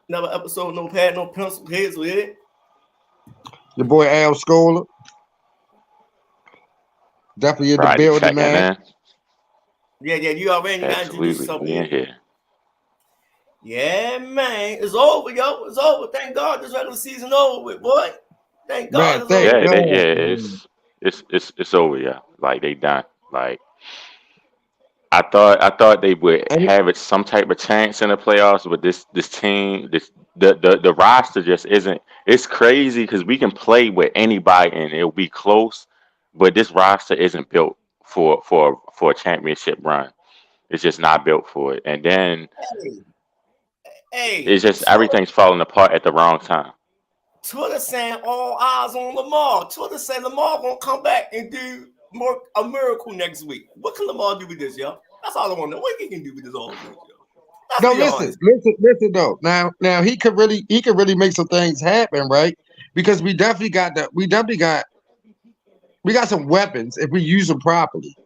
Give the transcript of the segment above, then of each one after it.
Another episode, no pad, no pencil, hazel, yeah. Your boy Al Scholar, definitely in the Friday building, checking man. in. Yeah, you already got to introduce Absolutely. yourself, We in yeah. here. Yeah, man. It's over, yo. It's over. Thank God this regular season over with, boy. Thank God Man, it's thank over. Yeah, God. Man. it's over, yeah. Like they done. Like I thought they would And have it some type of chance in the playoffs, but this team, the roster just isn't. It's crazy because we can play with anybody and it'll be close, but this roster isn't built for a championship run. It's just not built for it. And then Hey, hey, it's just everything's falling apart at the wrong time. Twitter saying all eyes on Lamar. Twitter saying Lamar gonna come back and do a miracle next week. What can Lamar do with this, yo? That's all I want to know. What he can do with this offense, yo? Let's no, be listen, honest. listen though. Now he could really make some things happen, right? Because we got some weapons if we use them properly,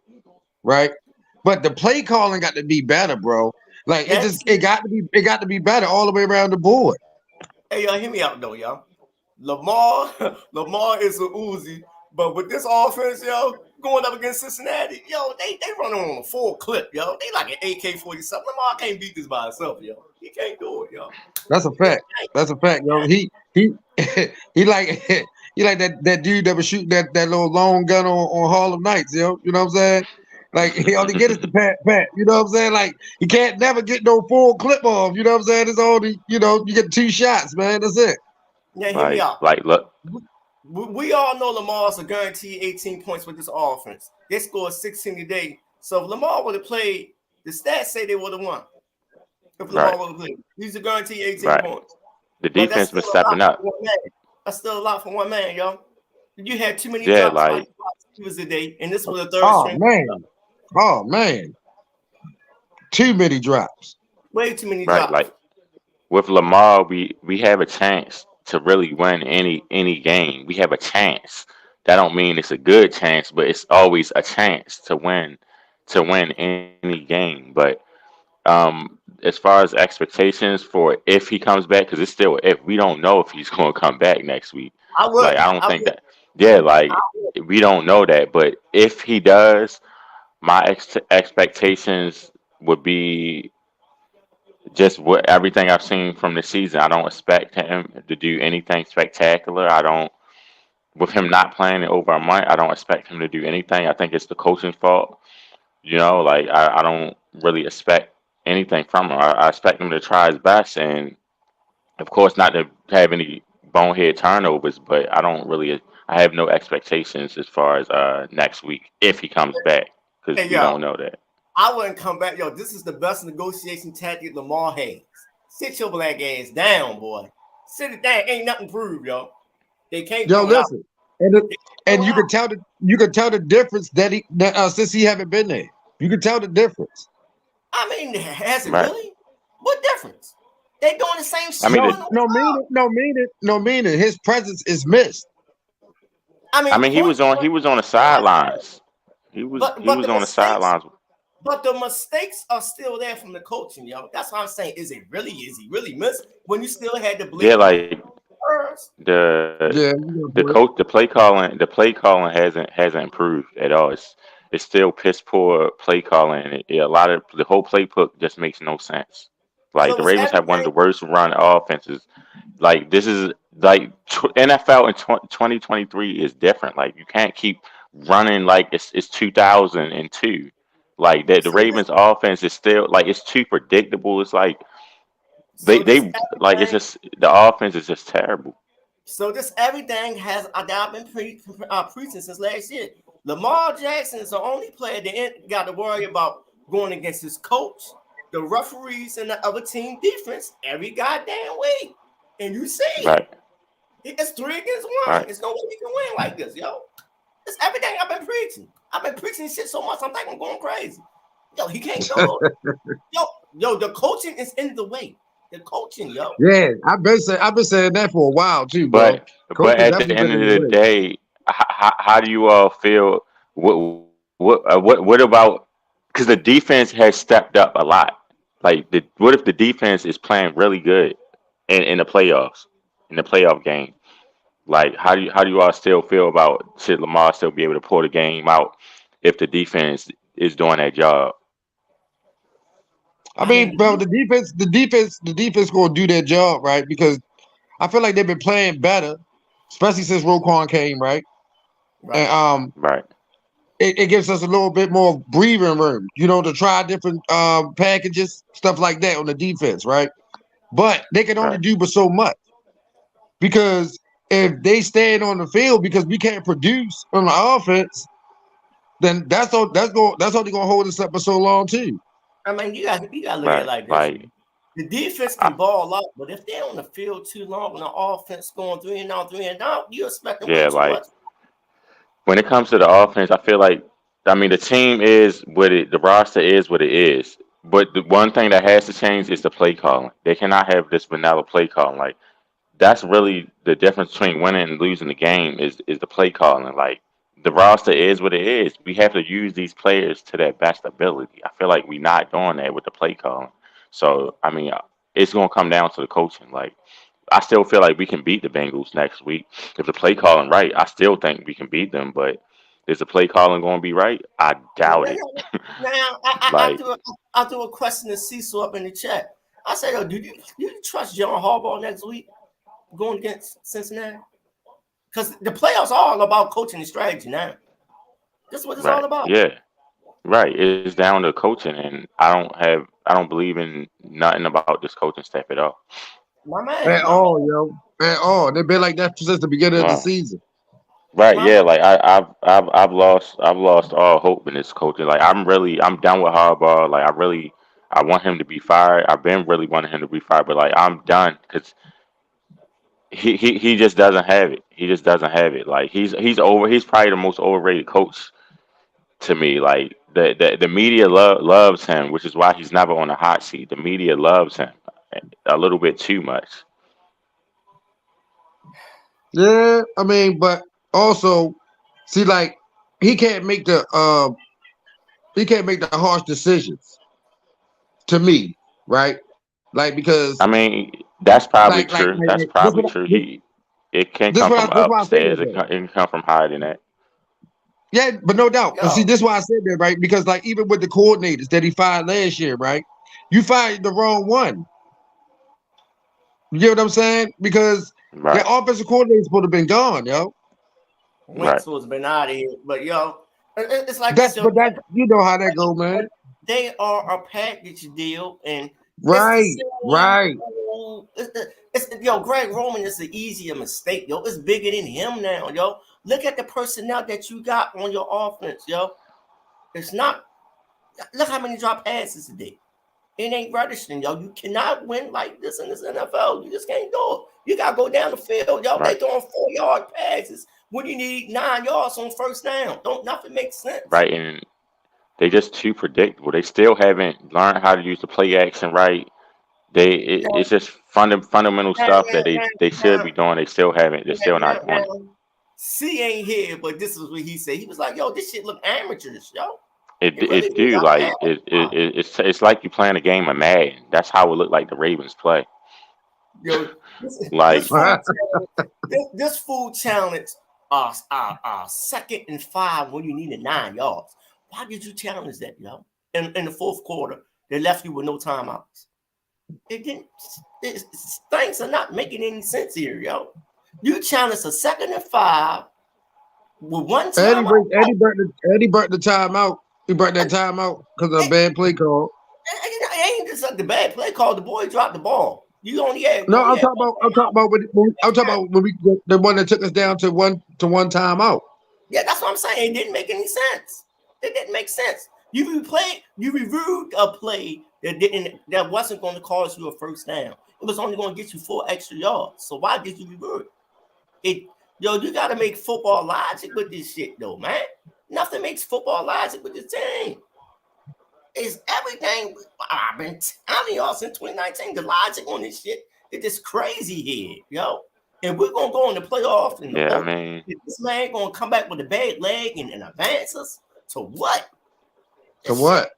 right? But the play calling got to be better, bro. Like it Yes. just it got to be better all the way around the board. Hey, y'all, hear me out though, y'all. Lamar, Lamar is a Uzi, but with this offense, yo, going up against Cincinnati, yo, they running on a full clip, yo. They like an AK-47. Lamar can't beat this by himself, yo. He can't do it, yo. That's a He fact. That's a fact, yo. He he like he like that dude that was shooting that little long gun on Harlem Nights, yo. You know what I'm saying? Like he only get us the pat. You know what I'm saying? Like he can't never get no full clip off. You know what I'm saying? It's only you get 2 shots, man. That's it. Yeah, hear me Like out. like look, We all know Lamar's a guaranteed 18 points with this offense. They scored 16 today. So if Lamar would have played, the stats say they would have won. If right, Lamar would have played, he's a guaranteed 18 right. points. The But that's defense still been a lot stepping for up. one man. That's still a lot for one man, yo. You had too many Yeah, drops by like your receivers today, and this was a third Oh string. man. Oh man. Too many drops. Way too many right, drops. like with Lamar, we have a chance to really win any game. We have a chance. That don't mean it's a good chance, but it's always a chance to win any game. But as far as expectations for if he comes back, because it's still if we don't know if he's going to come back next week. I Like would. I don't I think would. that. Yeah, I like would. we don't know that, but if he does, my expectations would be just what everything I've seen from the season. I don't expect him to do anything spectacular. I don't with him not playing it over a month. I don't expect him to do anything. I think it's the coaching's fault. Like I don't really expect anything from him. I expect him to try his best, and of course not to have any bonehead turnovers. But I don't really. I have no expectations as far as next week if he comes back because Hey, we yo, don't know that. I wouldn't come back. Yo, this is the best negotiation tactic Lamar has. Sit your black ass down, boy. Sit it down. Ain't nothing proved, yo. They can't Yo, win without. listen. And it, They can't win and you without. can tell the difference since he haven't been there. You can tell the difference. I mean, has it Right. really? What difference? They doing the same I shit mean, No, when the, it no was up. meaning, no meaning, no meaning. His presence is missed. I I mean, mean, he was points, on but he was on the like I said, sidelines. He but was the on the mistakes, sidelines. but the mistakes are still there from the coaching, yo. That's what I'm saying. Is he really missed when you still had the Yeah, blatant like errors? Yeah, the you got a the point. coach, the play calling hasn't improved at all. It's still piss poor play calling. A lot of the whole playbook just makes no sense. Like So the it's Ravens have one of the everything. worst run offenses. Like this is like NFL in 2023 is different. Like you can't keep running like it's 2002. Like the So this, Ravens offense is still like it's too predictable. It's like they so this they like it's everything. just the offense is just terrible. So this everything has that I've been preaching since last year. Lamar Jackson is the only player that ain't got to worry about going against his coach, the referees, and the other team defense every goddamn week. And you see it. Right, It's 3 against 1. right. It's no way we can win like this, yo. It's everything I've been preaching. I've been preaching shit so much, I'm thinking I'm going crazy. Yo, he can't do it. Yo, the coaching is in the way. The coaching, yo. Yeah, I've been saying that for a while too, bro. But Coaching at the definitely end been of in the the way. day, how do you all feel? What about? Because the defense has stepped up a lot. Like what if the defense is playing really good in the playoffs, in the playoff game. Like, how do you all still feel about should Lamar still be able to pull the game out if the defense is doing that job? I I mean, mean, bro, the defense gonna do their job, right? Because I feel like they've been playing better, especially since Roquan came, right? And right. Right, it gives us a little bit more breathing room, to try different packages, stuff like that on the defense, right? But they can only right. do but so much because if they stand on the field because we can't produce on the offense, then that's only gonna hold us up for so long too. I mean, you got to look at it Right. like this. Like, The defense I, can ball out, but if they're on the field too long and the offense going 3 and out, you expecting way yeah, too like much. when it comes to the offense, I feel like I mean the team is what it, the roster is what it is. But the one thing that has to change is the play calling. They cannot have this vanilla play calling. Like that's really the difference between winning and losing the game is the play calling. Like the roster is what it is. We have to use these players to their best ability. I feel like we're not doing that with the play calling. So I mean, it's gonna come down to the coaching. Like I still feel like we can beat the Bengals next week if the play calling right. I still think we can beat them, but is the play calling going to be right? I doubt it. Now, Like, I threw a question to Cecil up in the chat. I said, "Oh, do you trust John Harbaugh next week going against Cincinnati? Because the playoffs are all about coaching and strategy now. That's what it's all right? about." Yeah, right. It's down to coaching, and I don't believe in nothing about this coaching staff at all. At My man, all, yo. At all. They've been like that since the beginning of the Wow. season. Right, my yeah, man. like I've lost all hope in this coaching. Like I'm done with Harbaugh. Like I want him to be fired. I've been really wanting him to be fired, but like I'm done because he just doesn't have it. He just doesn't have it. Like he's probably the most overrated coach to me. Like the media loves him, which is why he's never on the hot seat. The media loves him a little bit too much. Yeah, I mean, but also, see, like he can't make the harsh decisions to me, right? Like because I mean, that's probably true. That's like probably true. It can come from this what I say that upstairs. though. It can come from higher than that. Yeah, but no doubt. But see, Yo, this is why I said that, right? Because like even with the coordinators that he fired last year, right? You fired the wrong one. You get what I'm saying? Because that Right, offensive coordinator supposed to have been gone, yo. right, Wentz was been out of here, but yo, it's like this, That's yo. but that you know how that go, man. They are a package deal, and it's the Right, same. right. Yo, Greg Roman is an easier mistake, yo. It's bigger than him now, yo. Look at the personnel that you got on your offense, yo. It's not. Look how many drop passes today. It ain't registering, yo. You cannot win like this in this NFL. You just can't do it. You gotta go down the field, yo. They right, throwing 4 yard passes when you need 9 yards on first down. Don't nothing makes sense. right. And they just too predictable. They still haven't learned how to use the play action right. It's Yo, just fundamental now, stuff that now, now, they should now, be doing. They still haven't. They're still now, not doing it. now, C ain't here, but this is what he said. He was like, "Yo, this shit look amateurish, yo. It really It do." do like it's like you playing a game of Madden. That's how it looked like the Ravens play. Yo, this, Like this food challenge, this food challenge, second and 5 when you needed 9 yards. Why did you challenge that, yo? In the fourth quarter, they left you with no timeouts. It didn't. Things are not making any sense here, yo. You challenged a second and 5 with one Eddie timeout. break Eddie burnt the timeout. He burnt that timeout because of a It, bad play call. it ain't just like the bad play call. The boy dropped the ball. You No, only had one I'm talking timeout. about I'm talking about when we the one that took us down to one timeout. Yeah, that's what I'm saying. It didn't make any sense. It didn't make sense. You reviewed a play that wasn't going to cause you a first down. It was only going to get you 4 extra yards. So why did you review it? Yo, you got to make football logic with this shit, though, man. Nothing makes football logic with this team. It's everything. I've been telling y'all since 2019. The logic on this shit is just crazy here, yo. And we're gonna go in the playoff and yeah, I hope mean, that this man gonna come back with a bad leg and advance us to what? To This shit what?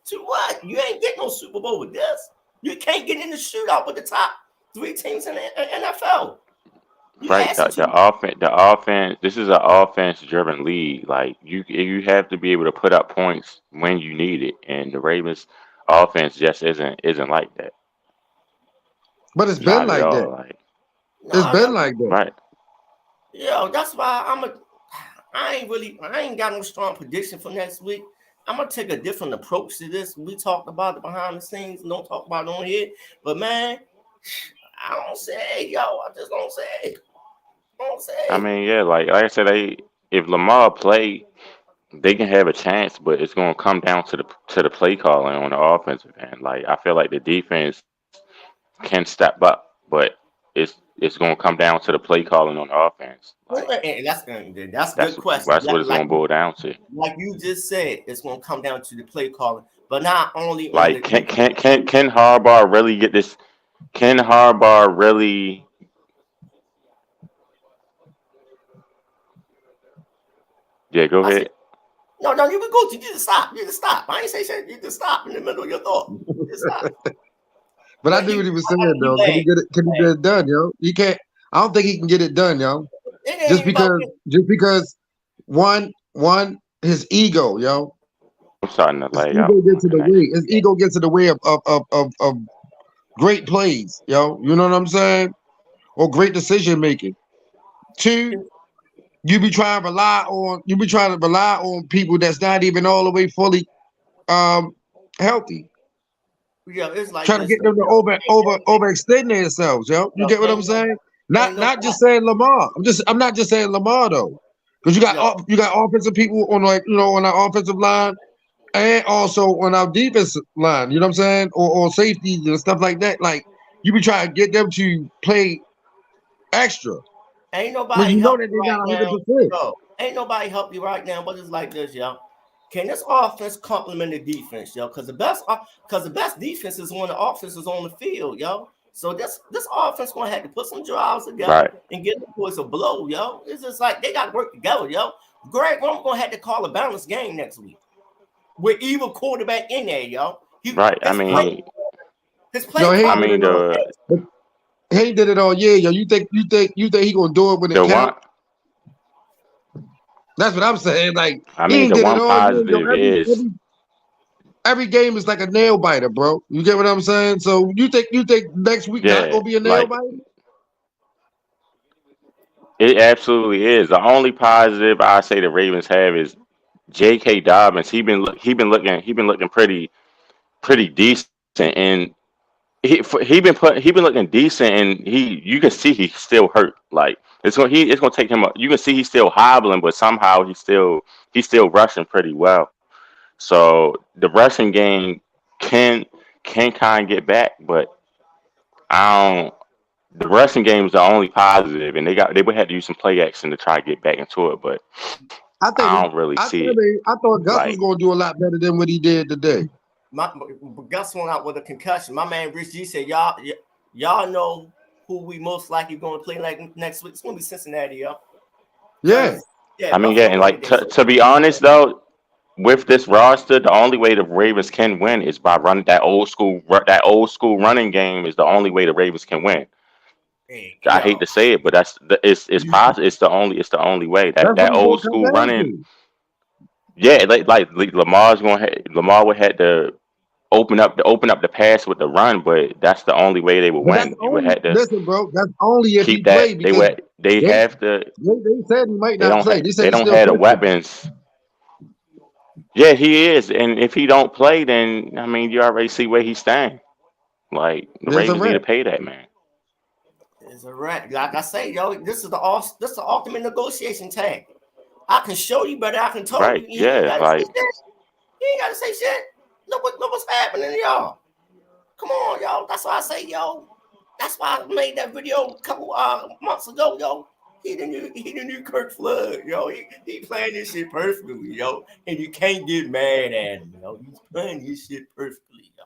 to what? You ain't getting no Super Bowl with this. You can't get in the shootout with the top 3 teams in the NFL. You Right, asking too. the offense. This is an offense-driven league. Like you have to be able to put up points when you need it, and the Ravens' offense just isn't like that. But it's been Not at like that. all. Like It's No, been like that. right. yo, that's why I ain't got no strong prediction for next week. I'm gonna take a different approach to this. We talked about it behind the scenes, don't talk about it on here. But man, I don't say, yo, I just don't say. Don't I say. mean, yeah, like I said, if Lamar play, they can have a chance, but it's going to come down to the play calling on the offensive end. Like I feel like the defense can step up, but it's going to come down to the play calling on the offense. Like And that's a good question. that's what it's going to boil down to. Like you just said, it's gonna come down to the play calling, but not only on Like the defense. can Harbaugh really get this? Can Harbaugh really? Yeah, go I said, ahead. no, you can go. You just stop. You just stop. I ain't say shit. You just stop in the middle of your thought. Just stop. But I But knew what he was I saying think though. Can he get it? Can he get it done, yo? He can't. I don't think he can get it done, yo. It ain't Just even about because one his ego, yo. I'm starting to His lag ego out my gets in the way. connection. His ego gets in the way of great plays, yo. You know what I'm saying? Or great decision making. Two, you be trying to rely on people that's not even all the way fully um healthy. yeah. It's like Trying to this. get them to overextend themselves, yo. You Yo, get what I'm ain't no, saying? ain't no, Not just saying Lamar. I'm not just saying Lamar though. Because yo, you got offensive people on on our offensive line and also on our defensive line, you know what I'm saying? Or safeties and stuff like that. Like you be trying to get them to play extra ain't when nobody you know help that you they're right not now. 100%. Yo, ain't nobody help you right now. But it's like this, yo. Can this offense complement the defense, yo? Because the best defense is when the offense is on the field, yo. So this offense gonna have to put some drives together Right. and get the boys a blow, yo. It's just like they got to work together, yo. Greg, I'm gonna have to call a balanced game next week with either quarterback in there, yo. He Right. his play his No, play he I ain't did calling mean it all. the But he ain't did it all year, yo. You think he gonna do it when it the count? one. That's what I'm saying. Like I he mean ain't the did it one all year, yo. positive is Every game is like a nail biter, bro. You get what I'm saying? So you think next week not yeah, gonna be a nail like biter? it absolutely is. The only positive I say the Ravens have is J.K. Dobbins. He been looking pretty decent, and he been looking decent, and he you can see he's still hurt. Like it's gonna take him. You can see he's still hobbling, but somehow he's still rushing pretty well. So the rushing game can can kind of get back, but I don't. The rushing game is the only positive, and they would have to use some play action to try to get back into it, but I think I don't really see it. I thought Gus was Like gonna do a lot better than what he did today. my Gus went out with a concussion. My man Rich G said, y'all know who we most likely going to play like next week. It's going to be Cincinnati, yo. Yeah. Because yeah, I mean, yeah, Buffalo and won like today. So to be honest though, with this roster, the only way the Ravens can win is by running that old school running game is the only way the Ravens can win. hey, I hate yo, to say it, but it's you, possible. It's the only way That's what that it's old gonna come school down running. to. Yeah, Lamar would have to open up the pass with the run, but that's the only way they would But that's win. You would only have to listen, bro. That's only if he keep play that. because They they have to. they said he might not play. They said They he's don't still have the questionable. weapons. Yeah, he is, and if he don't play, then I mean, you already see where he's staying. Like the There's a Ravens need rep. to pay that man. it's a rat. Like I say, yo, this is the ultimate negotiation tag. I can show you, but I can tell you. Right? You ain't Yeah. got to say Like shit. You ain't got to say shit. Look what's happening, y'all. Come on, y'all. That's why I say, yo. That's why I made that video a couple months ago, yo. He the new Kirk Flood, yo. He playing this shit perfectly, yo. And you can't get mad at him, yo. He's playing this shit perfectly, yo.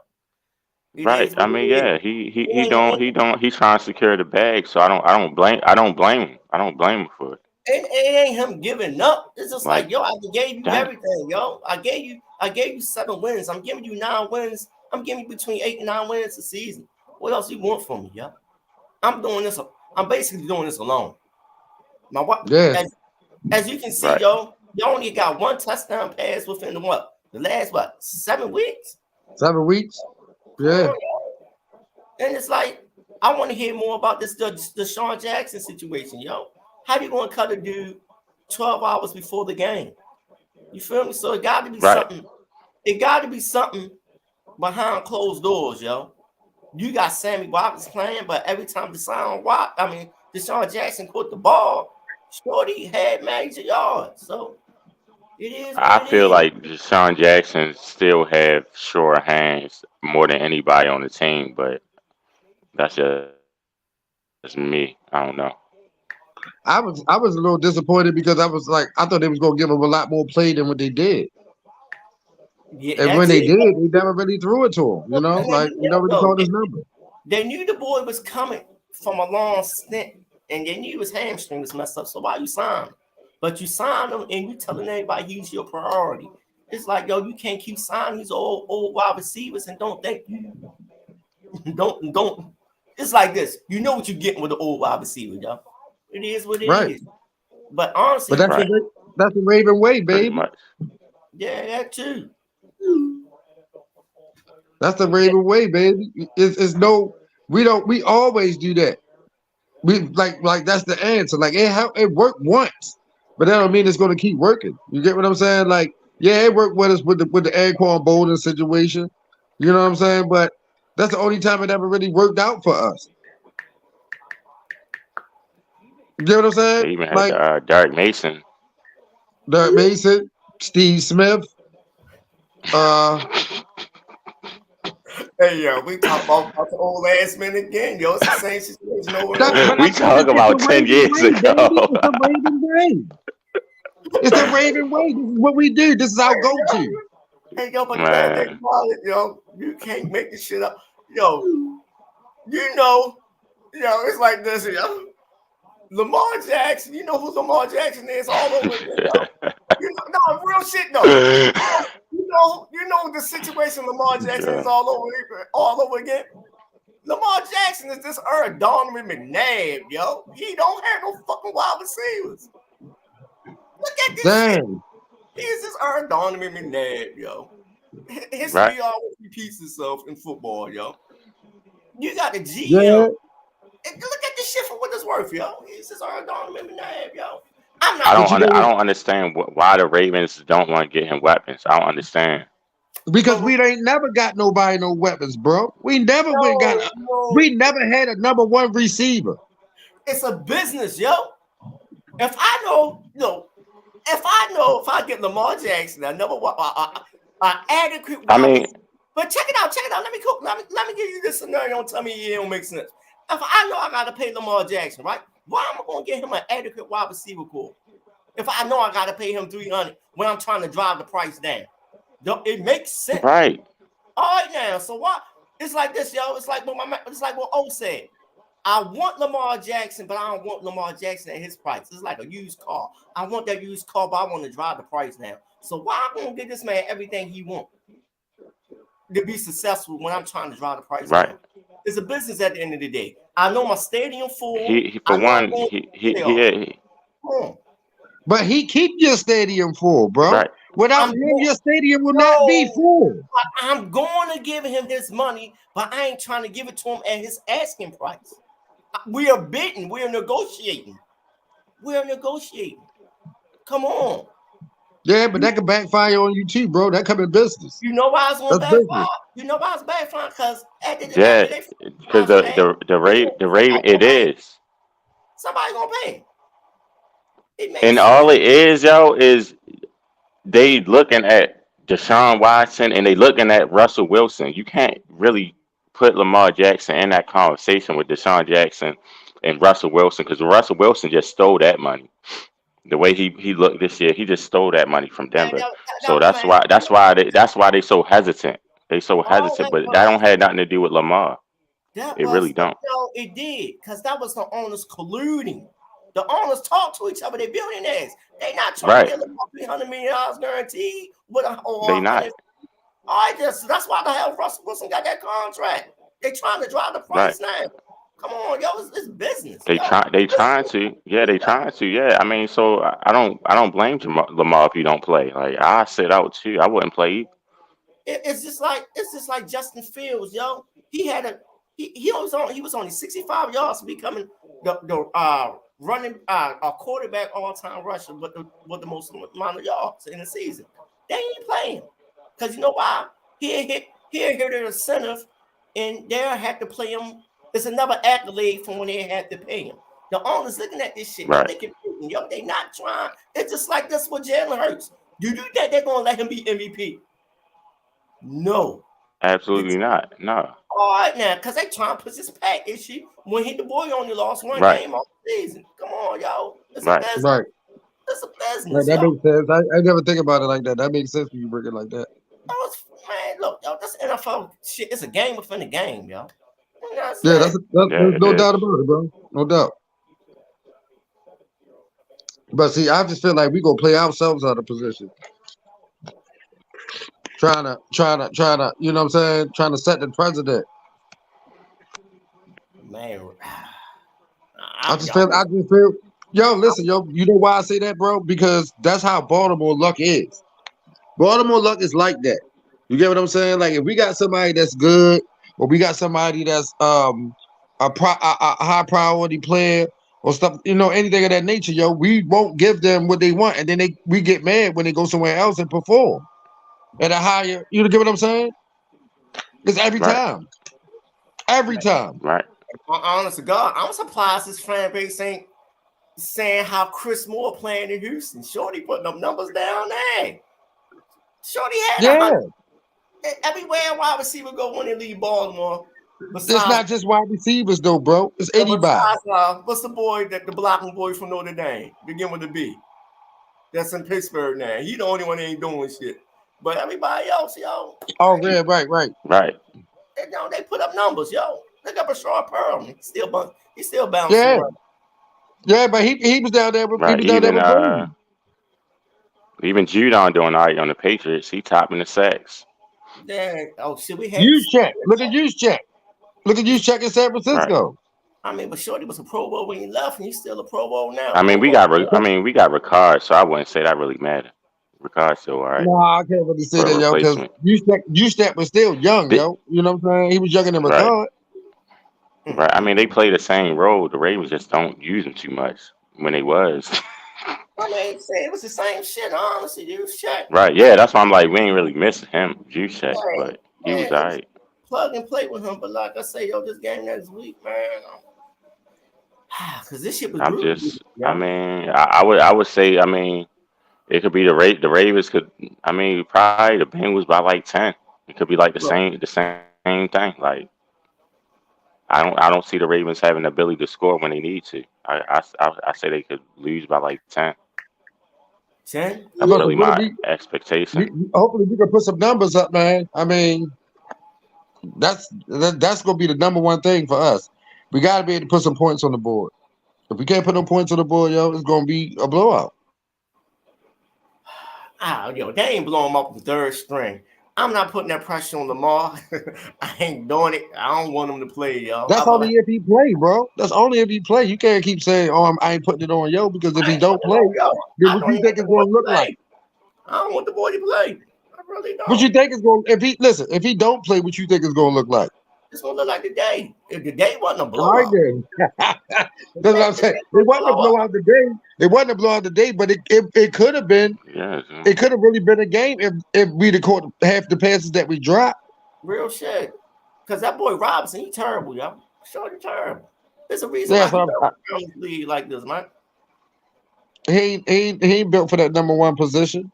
It right. is I what mean, it is. yeah. It ain't, He don't. He's trying to secure the bag, so I don't blame him. I don't blame him for it. it ain't him giving up. It's just Like, like, yo, I gave you dang. everything, yo. I gave you 7 wins. I'm giving you 9 wins. I'm giving you between 8 and 9 wins a season. What else you want from me, yo? I'm doing this. I'm basically doing this alone. My what? Yeah, As you can see, Right. yo, you only got one touchdown pass within the last 7 weeks. 7 weeks. Come Yeah, on, yo. And it's like I want to hear more about the Sean Jackson situation, yo. How you gonna cut a dude 12 hours before the game? You feel me? So it got to be Right. something. It got to be something behind closed doors, yo. You got Sammy Watkins playing, but every time Deshaun Jackson caught the ball, Shorty had major yards. So it is what I it feel is. like Deshaun Jackson still have sure hands more than anybody on the team, but that's just me. I don't know. I was a little disappointed because I thought they was gonna give him a lot more play than what they did. Yeah, And when that's they it. did, they never really threw it to him. You know, And then like you he never know, really though, called his number. they knew the boy was coming from a long stint, and they knew his hamstring was messed up. So why you sign him? But you sign him, and you telling everybody he's your priority. It's like, yo, you can't keep signing these old wide receivers and don't think you don't. It's like this. You know what you're getting with the old wide receiver, yo. It is what it Right. is. But honestly, But you Right. can't. that's the Raven way, Pretty baby. much. Yeah, that too. That's the Yeah, Raven way, baby. It's no, we always do that. We like that's the answer. Like it worked once, but that don't mean it's gonna keep working. You get what I'm saying? Like, yeah, it worked with us with the Anquan Bolden situation. You know what I'm saying? But that's the only time it ever really worked out for us. You get what I'm saying? They even had Like Derek Mason. Dirk Mason, Steve Smith, uh, hey, yo, we talk about the old last minute again, yo. It's the same situation over and over. but We I'm saying talk it's a about 10 Raven years way, baby. ago. It's a Raven way. It's a Raven way. This is what we do. This is our go-to. Hey, yo, but you gotta think Man. about it, yo. You can't make this shit up, yo. You know, it's like this, yo. Lamar Jackson, you know who Lamar Jackson is all over again, yo. No, real shit though. You know the situation Lamar Jackson is Yeah. all over again. Lamar Jackson is this Donovan McNabb, yo. He don't have no fucking wide receivers. Look at this shit. Dang. He is this Donovan McNabb, yo. Right. History always repeats itself in football, yo. You got the GM. Yeah. And look at this shit for what it's worth, yo. He's this Donovan McNabb, yo. I'm I not But don't you gonna. under, I know, don't understand why the Ravens don't want to get him weapons. I don't understand. because But we ain't never got nobody no weapons, bro. We never went got. no, We never had a number one receiver. it's a business, yo. If I know, if I get Lamar Jackson, I never want an adequate I wide mean, receiver. But check it out. Let me give you this scenario. Don't tell me it don't make sense. If I know I gotta pay Lamar Jackson, right? Why am I gonna get him an adequate wide receiver core? If I know I gotta pay him $300 when I'm trying to drive the price down, it makes sense. right. All right now, so why? It's like this, yo. It's like what O said. I want Lamar Jackson, but I don't want Lamar Jackson at his price. It's like a used car. I want that used car, but I want to drive the price down. So why I'm gonna get this man everything he wants to be successful when I'm trying to drive the price Right. down? It's a business at the end of the day. I know my stadium full. He I for know I'm one, going he to he playoff. he, Come on. But he keep your stadium full, bro. right. Without I'm him, going, your stadium will not be no, full. I'm going to give him his money, but I ain't trying to give it to him at his asking price. We are bidding. We are negotiating. We are negotiating. Come on. Yeah, but that could backfire on you too, bro. That come in business. You know why it's going to That's backfire? business. You know why it's backfiring? Because after Yeah, they because franchise tag, the Raven it is, somebody gonna pay him. It makes and sense. all it is, yo, is they looking at Deshaun Watson and they looking at Russell Wilson. You can't really put Lamar Jackson in that conversation with Deshaun Jackson and Russell Wilson because Russell Wilson just stole that money. The way he looked this year, he just stole that money from Man, Denver. So that man, that's why they so hesitant. They so all hesitant, that but that was don't have nothing to do with Lamar. that It really was don't. no, it did because that was the owners colluding. The owners talk to each other. They billionaires. They not trying to Right. get Lamar $300 million guaranteed with or They not. 100. All right, that's why the hell Russell Wilson got that contract. They trying to drive the Right. price now. Come on, yo, it's business. They Yo, trying to. Yeah, they trying to. Yeah, I mean, so I don't blame Lamar if you don't play. Like I sit out too. I wouldn't play. it's just like Justin Fields, yo. He was only 65 yards to becoming the running a quarterback all time rusher with the most amount of yards in the season. They ain't playing because you know why? He hit an incentive, and they'll have to play him. It's another accolade from when they had to pay him. The owners looking at this shit, yo, Right. they computing, yo, they not trying. It's just like this with Jalen Hurts. Do you think they're gonna let him be MVP? No. Absolutely not. No. All right now, because they trying to push this pack issue when the boy only lost one Right. game all season. Come on, yo. It's a Right. business. Right. It's a Right. business, That yo. makes sense. I never think about it like that. That makes sense when you bring it like that. Man, look, yo, this NFL shit. It's a game within a game, yo. You know what I'm Yeah, saying? Yeah, there's it no is. doubt about it, bro. No doubt. But see, I just feel like we gonna play ourselves out of position. Trying to, you know what I'm saying? Trying to set the precedent. Man, I just feel, yo, listen, yo, you know why I say that, bro? Because that's how Baltimore luck is. Baltimore luck is like that. You get what I'm saying? Like if we got somebody that's good, or we got somebody that's a high priority player or stuff, you know, anything of that nature, yo, we won't give them what they want, and then we get mad when they go somewhere else and perform at a higher. You get what I'm saying? It's every Right. time, every time. Right. honest to God, I'm surprised this fan base ain't saying how Chris Moore playing in Houston. Shorty putting them numbers down there. Shorty had Yeah, 100. Everywhere wide receiver go when they leave Baltimore. it's Besides, not just wide receivers though, bro. It's anybody. what's the boy the blocking boy from Notre Dame? Begin with a B. That's in Pittsburgh now. He the only one that ain't doing shit. But everybody else, yo, Oh, yeah, right. Right. they put up numbers, yo. Look up a Rashard Pearl. He's still bouncing Yeah, around. yeah, but he was down there with Right. Brady. Even Judon doing all right on the Patriots. He topping the sacks. Yeah. Oh shit, we had. Use check. Look at use check. Look at use check in San Right. Francisco. I mean, but Shorty was a Pro Bowl when he left, and he's still a Pro Bowl now. I mean, Pro we Bowl. got Ricard, so I wouldn't say that really mattered. Ricard's still all right No, I can't really say for a that, yo, because replacement. use check was still young, They- yo. You know what I'm saying? He was younger than right. McCall. Right. I mean, they play the same role. The Ravens just don't use him too much when they was. I mean, say it was the same shit. Honestly, dude, check. Right. Yeah, that's why I'm like, we ain't really missing him, Juice Check, Man, but he was all right. plug and play with him. But like I say, yo, this game next week, man. Because this shit was I'm brutal. just, I Yeah. mean, I would say, I mean, it could be the Ravens could, I mean, probably the Bengals by like 10. It could be like the same thing. Like I don't see the Ravens having the ability to score when they need to. I say they could lose by like 10. 10? That's Look, really my expectation. hopefully we can put some numbers up, man. I mean, that's gonna be the number one thing for us. We gotta be able to put some points on the board. If we can't put no points on the board, yo, it's gonna be a blowout. Yo, they ain't blowing him up the third string. I'm not putting that pressure on Lamar. I ain't doing it. I don't want him to play, yo. That's only if he play, bro. That's only if he play. You can't keep saying, "Oh, I ain't putting it on yo," because if I he ain't don't putting it play, on, yo. then I what don't you even think want it's the boy gonna to look play. like? I don't want the boy to play. I really What don't. you think is going? If he don't play, what you think it's gonna look like? It's gonna look like the day. If the day wasn't a All right, blowout, then. the That's what day, I'm the saying. day It was a wasn't a blowout. blowout today. It wasn't a blowout today, but it could have been. Yeah. It could have really been a game if we'd have caught half the passes that we dropped. Real shit. Because that boy Robinson, he terrible, yo. Shorty terrible. There's a reason Yeah, why he so never found this league like this, man. he ain't built for that number one position.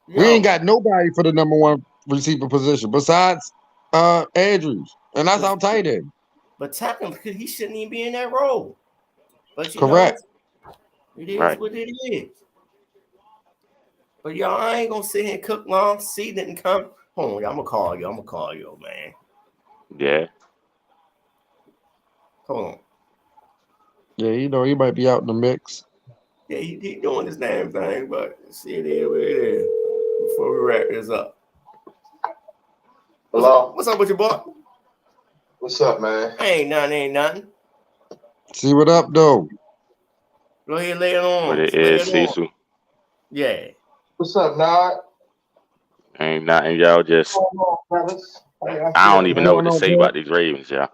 We ain't Yo, got nobody for the number one receiver position besides Andrews, and that's our tight end. but technically he shouldn't even be in that role. But you know, Correct. it is Right. what it is. But y'all, I ain't gonna sit here and cook long. C didn't come. Hold on, y'all. I'm gonna call you, man. Yeah. Hold on. Yeah, you know, he might be out in the mix. Yeah, he doing this damn thing, but see it is what it is. Before we wrap this up. Hello? What's up with your boy? What's up, man? Ain't nothing. See what up, though? Go ahead, lay it on. But it Lay is it on. Cecil. Yeah. What's up, Nod? Ain't nothing, y'all. Just What's going on, fellas? I don't even know what to What's say going on, about these Ravens, y'all.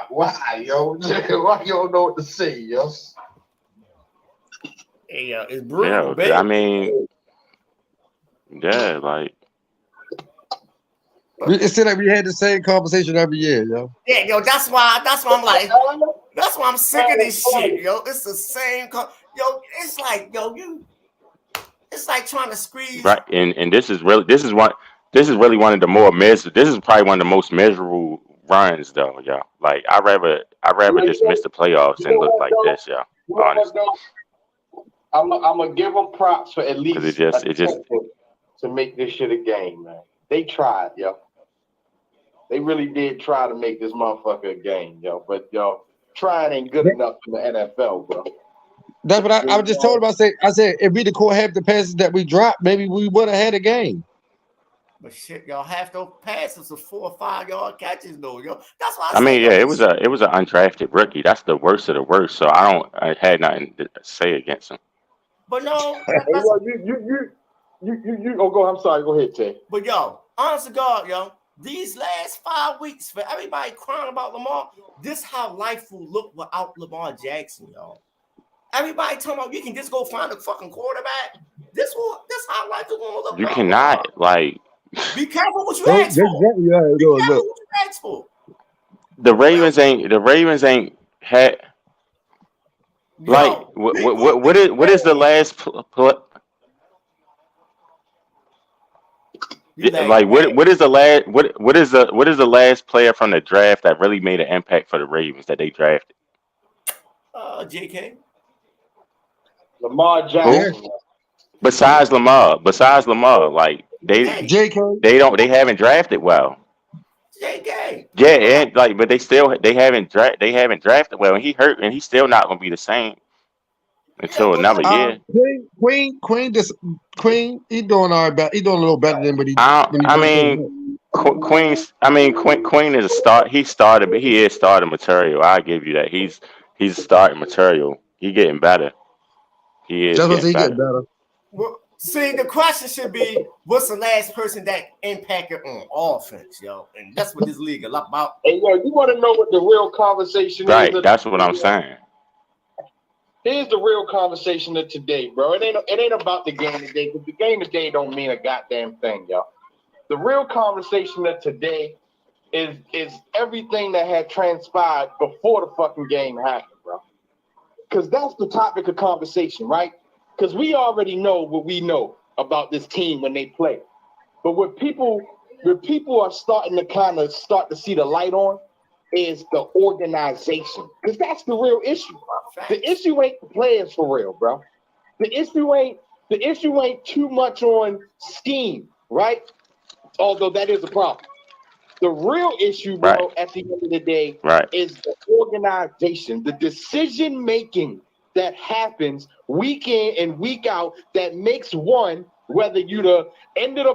Why, yo? Why you don't know what to say, yo? Hey, it's brutal, Yeah, baby. I mean, yeah, like It seems like we had the same conversation every year, yo. Yeah, yo, that's why I'm like, that's why I'm sick of this shit, yo. It's the same, yo. It's like, yo, it's like trying to squeeze. right, and this is really one of the more this is probably one of the most miserable runs, though, y'all. Like I rather just miss the playoffs You than know look what, like though? this, y'all. You know what, Honestly, though? I'm gonna give them props for at because least it just attempting to make this shit a game, man. They tried, yo. They really did try to make this motherfucker a game, yo. But yo, trying ain't good enough in the NFL, bro. That's what I was just told him. I said if we caught half the passes that we dropped, maybe we would have had a game. But shit, y'all, half those passes are 4 or 5 yard catches, though, yo. That's why I I say, mean, yo, yeah, it was an undrafted rookie. That's the worst of the worst. So I had nothing to say against him. But no, Hey, well, you. Oh, go. I'm sorry. Go ahead, Tay. but yo, honest to God, yo, these last 5 weeks for everybody crying about Lamar, this how life will look without Lamar Jackson, y'all. Everybody talking about you can just go find a fucking quarterback. This how life is gonna look. You without Lamar. cannot like Be careful what you Oh, ask for. exactly. Yeah, Be no, careful look. what you ask for. the Ravens ain't had like Yo, be quick. what is the last You like lagging bad. what is the last what is the last player from the draft that really made an impact for the Ravens that they drafted? JK. Lamar Yeah, Jackson. Besides Lamar, like Hey, JK. they haven't drafted well. JK. Yeah, and like, but they haven't drafted well, and he hurt, and he's still not gonna be the same Yeah, until but another like, year. Queen. He doing all right. He doing a little better than when he I first came mean, up. Queen is a start. He started, but he is starting material. I give you that. He's starting material. He getting better. He is That's what getting he get better. better. well, see, the question should be, what's the last person that impacted on offense, yo? And that's what this league is all about. Hey, yo, you want to know what the real conversation is? Right. That's what I'm saying. Here's the real conversation of today, bro. It ain't about the game today, because the game today don't mean a goddamn thing, y'all. The real conversation of today is everything that had transpired before the fucking game happened, bro. Because that's the topic of conversation, right? Because we already know what we know about this team when they play. But what people are starting to kind of start to see the light on is the organization. Because that's the real issue. The issue ain't the players for real, bro. The issue ain't too much on scheme, right? Although that is a problem. The real issue, bro, Right. at the end of the day, Right. is the organization, the decision making that happens week in and week out that makes one, whether you the end of the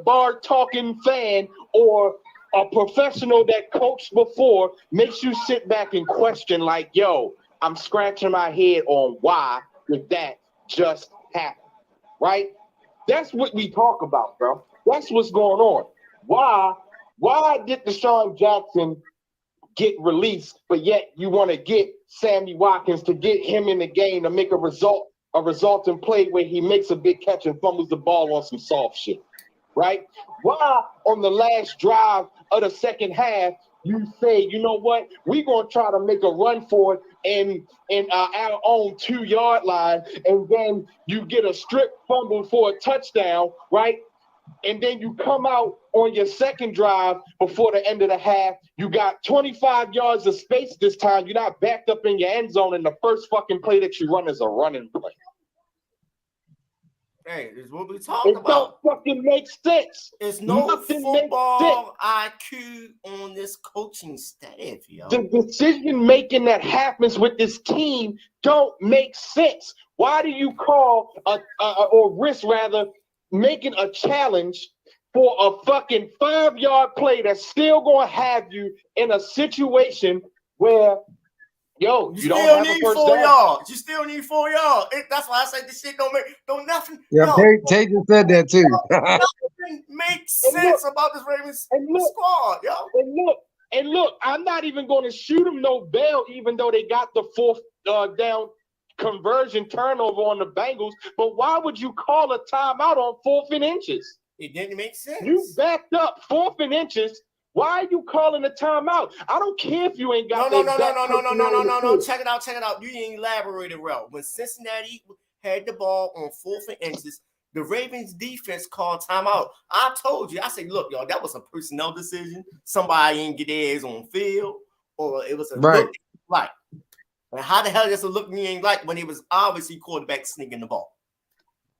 bar talking fan or a professional that coached before, makes you sit back and question like, yo, I'm scratching my head on why did that just happen, right? That's what we talk about, bro. That's what's going on. Why did Deshaun Jackson get released, but yet you want to get Sammy Watkins to get him in the game to make a resulting play where he makes a big catch and fumbles the ball on some soft shit, right? Why on the last drive of the second half you say, you know what, we're going to try to make a run for it in our own 2-yard line, and then you get a strip fumble for a touchdown, right? And then you come out on your second drive before the end of the half. You got 25 yards of space this time. You're not backed up in your end zone, and the first fucking play that you run is a running play. Hey, this is what we talking It about. don't fucking make sense. It's no Nothing football IQ on this coaching staff, yo. The decision making that happens with this team don't make sense. Why do you call or risk rather making a challenge for a fucking 5-yard play that's still going to have you in a situation where, yo, you don't still have a need first 4 down. yards. You still need 4 yards. That's why I say this shit don't nothing. Yeah, Tate just said that too. Nothing makes sense about this Ravens squad, yo. And look, I'm not even going to shoot them no bail, even though they got the 4th down conversion turnover on the Bengals. But why would you call a timeout on 4th and inches? It didn't make sense. You backed up 4th and inches. Why are you calling a timeout? I don't care if you ain't got no. Check it out. You didn't elaborate well. When Cincinnati had the ball on 4th and inches, the Ravens defense called timeout. I told you, I said, look, y'all, that was a personnel decision. Somebody didn't get their ass on field, or it was a look like. And how the hell does it look me ain't like when it was obviously quarterback sneaking the ball?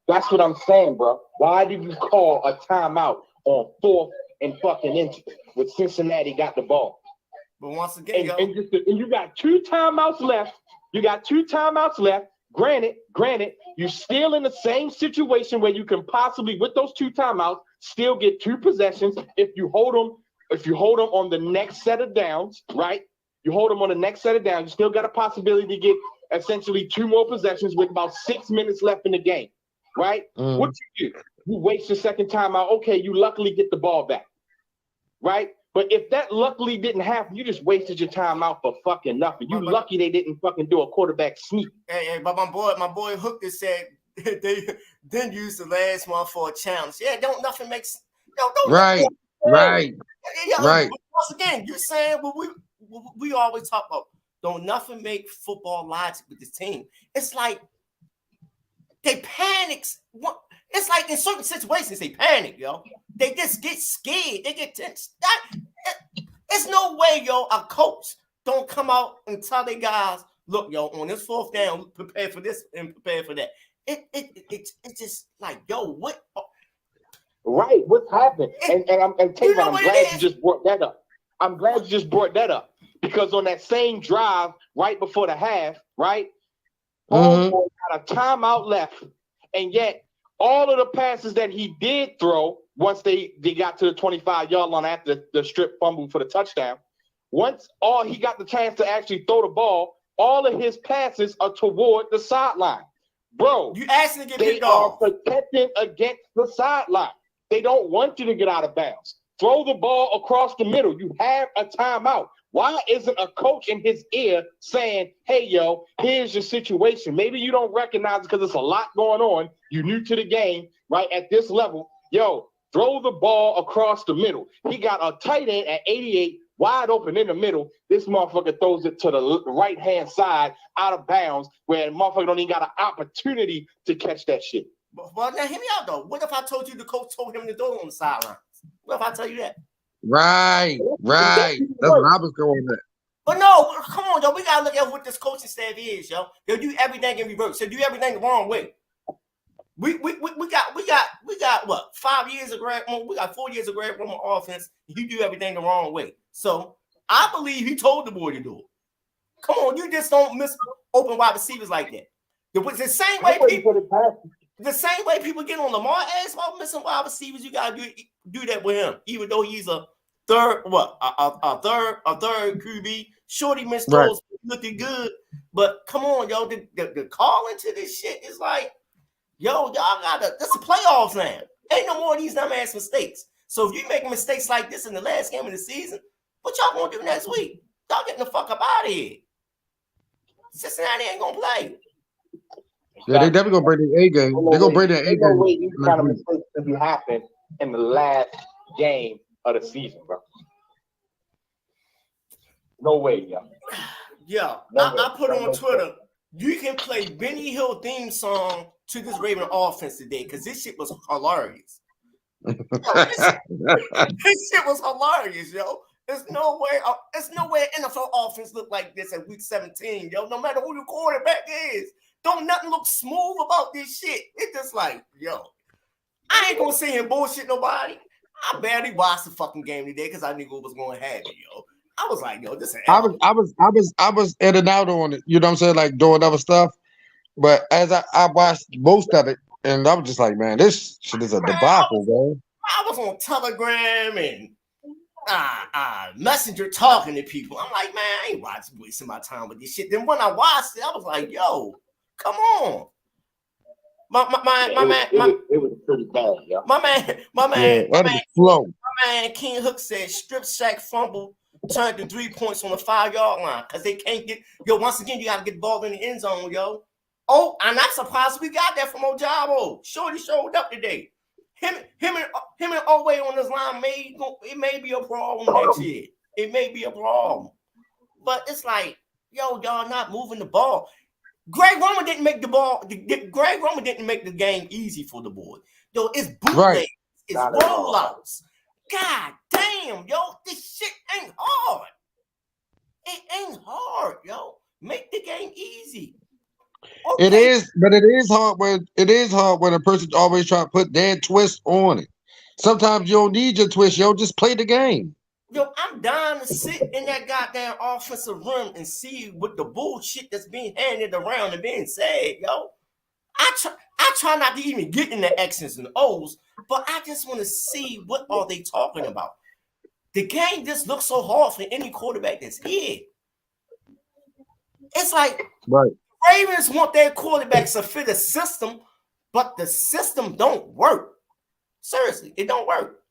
That's what I'm saying, bro. Why did you call a timeout on 4th and fucking inches when Cincinnati got the ball? But once again, and you got 2 timeouts left. Granted, you're still in the same situation where you can possibly, with those 2 timeouts, still get 2 possessions if you hold them. If you hold them on the next set of downs, right? You hold them on the next set of downs. You still got a possibility to get essentially 2 more possessions with about 6 minutes left in the game, right? What you do? You waste your second timeout. Okay, you luckily get the ball back, right? But if that luckily didn't happen, you just wasted your time out for fucking nothing. You lucky they didn't fucking do a quarterback sneak. Hey, but my boy Hook just said they didn't use the last one for a challenge. Yeah, nothing makes right. Once again, you saying what we always talk about. Don't nothing make football logic with this team. It's like they panic. It's like in certain situations they panic, yo. They just get scared. They get tense. It's no way, yo, a coach don't come out and tell their guys, look, yo, on this 4th down, prepare for this and prepare for that. It's just like, yo, what? Right, what's happened? And I'm glad you just brought that up. I'm glad you just brought that up because on that same drive right before the half, right, Homeboy got a timeout left, and yet all of the passes that he did throw once they got to the 25-yard line after the strip fumble for the touchdown, once he got the chance to actually throw the ball, all of his passes are toward the sideline. Bro, you asking to get they picked are off. protected against the sideline. They don't want you to get out of bounds. Throw the ball across the middle. You have a timeout. Why isn't a coach in his ear saying, hey, yo, here's your situation? Maybe you don't recognize it because there's a lot going on. You're new to the game, right, at this level. Yo, throw the ball across the middle. He got a tight end at 88, wide open in the middle. This motherfucker throws it to the right-hand side out of bounds where the motherfucker don't even got an opportunity to catch that shit. Well, now hear me out, though. What if I told you the coach told him to throw on the sidelines? What if I tell you that? Right. That's what I was going at. But no, come on, yo. We gotta look at what this coaching staff is, yo. They'll do everything in reverse. They'll do everything the wrong way. We got what 5 years of we got 4 years of grad room offense. You do everything the wrong way. So I believe he told the boy to do it. Come on, you just don't miss open wide receivers like that. The same way people get on Lamar ass while missing wide receivers, you gotta do that with him, even though he's a third QB. Shorty missed throws, looking good. But come on, yo, the call into this shit is like, yo, y'all that's a playoffs now. Ain't no more of these dumbass mistakes. So if you making mistakes like this in the last game of the season, what y'all gonna do next week? Y'all getting the fuck up out of here. Cincinnati ain't gonna play. Yeah, they definitely gonna bring the A game. They're gonna bring the A game. No way these kind of mistakes can be happen in the last game of the season, bro. No way, yo. Yeah, I put on Twitter, you can play Benny Hill theme song to this Raven offense today because this shit was hilarious. This shit was hilarious, yo. There's no way NFL offense look like this at week 17, yo. No matter who the quarterback is, don't nothing look smooth about this shit. It's just like, yo, I ain't gonna sit here and bullshit nobody. I barely watched the fucking game today because I knew what was going to happen, yo. I was like, yo, this. I was in and out on it. You know what I'm saying, like doing other stuff. But as I watched most of it, and I was just like, man, this shit is a debacle, bro. I was on Telegram and Messenger talking to people. I'm like, man, I ain't wasting my time with this shit. Then when I watched it, I was like, yo, come on. It was pretty bad, yo. My man, slow. My man King Hook said strip sack fumble turned to 3 points on the 5-yard line because they can't get once again, you gotta get the ball in the end zone, yo. Oh, I'm not surprised we got that from Ojabo. Shorty showed up today. Him and Owe on this line may be a problem next year. It may be a problem. But it's like, yo, y'all not moving the ball. Greg Roman didn't make the ball. Greg Roman didn't make the game easy for the boys. Yo, it's bootlegs. Right. It's rollouts. God damn, yo, this shit ain't hard. It ain't hard, yo. Make the game easy. Okay. It is, but it is hard when a person always try to put their twist on it. Sometimes you don't need your twist, yo. Just play the game. Yo, I'm dying to sit in that goddamn offensive room and see what the bullshit that's being handed around and being said, yo. I try not to even get in the X's and O's, but I just want to see what are they talking about. The game just looks so hard for any quarterback that's here. It's like right. Ravens want their quarterbacks to fit a system, but the system don't work. Seriously, it don't work.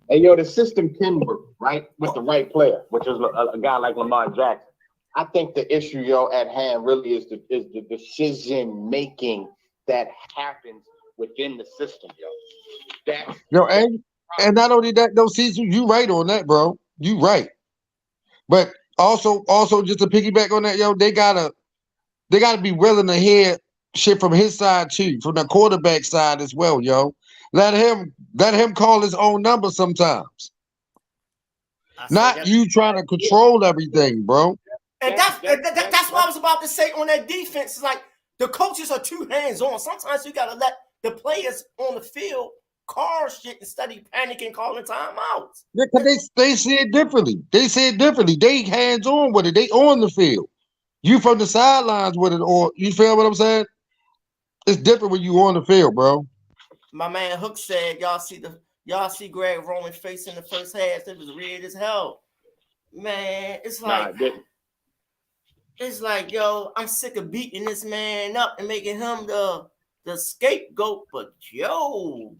And yo, the system can work, right? With the right player, which is a guy like Lamar Jackson. I think the issue, yo, at hand really is the decision making that happens within the system, yo. And not only that, though, Cecil, you right on that, bro. You right. But also just to piggyback on that, yo, they gotta be willing to hear shit from his side too, from the quarterback side as well, yo. Let him call his own number sometimes. Not you trying to control everything, bro. And that's what I was about to say on that defense. It's like the coaches are too hands-on. Sometimes you gotta let the players on the field call shit instead of panicking, calling timeouts. Yeah, because they see it differently. They hands-on with it. They on the field. You from the sidelines with it, or you feel what I'm saying? It's different when you on the field, bro. My man Hook said, y'all see Greg Roman face in the first half. It was red as hell. Man, it's like yo, I'm sick of beating this man up and making him the scapegoat. But yo,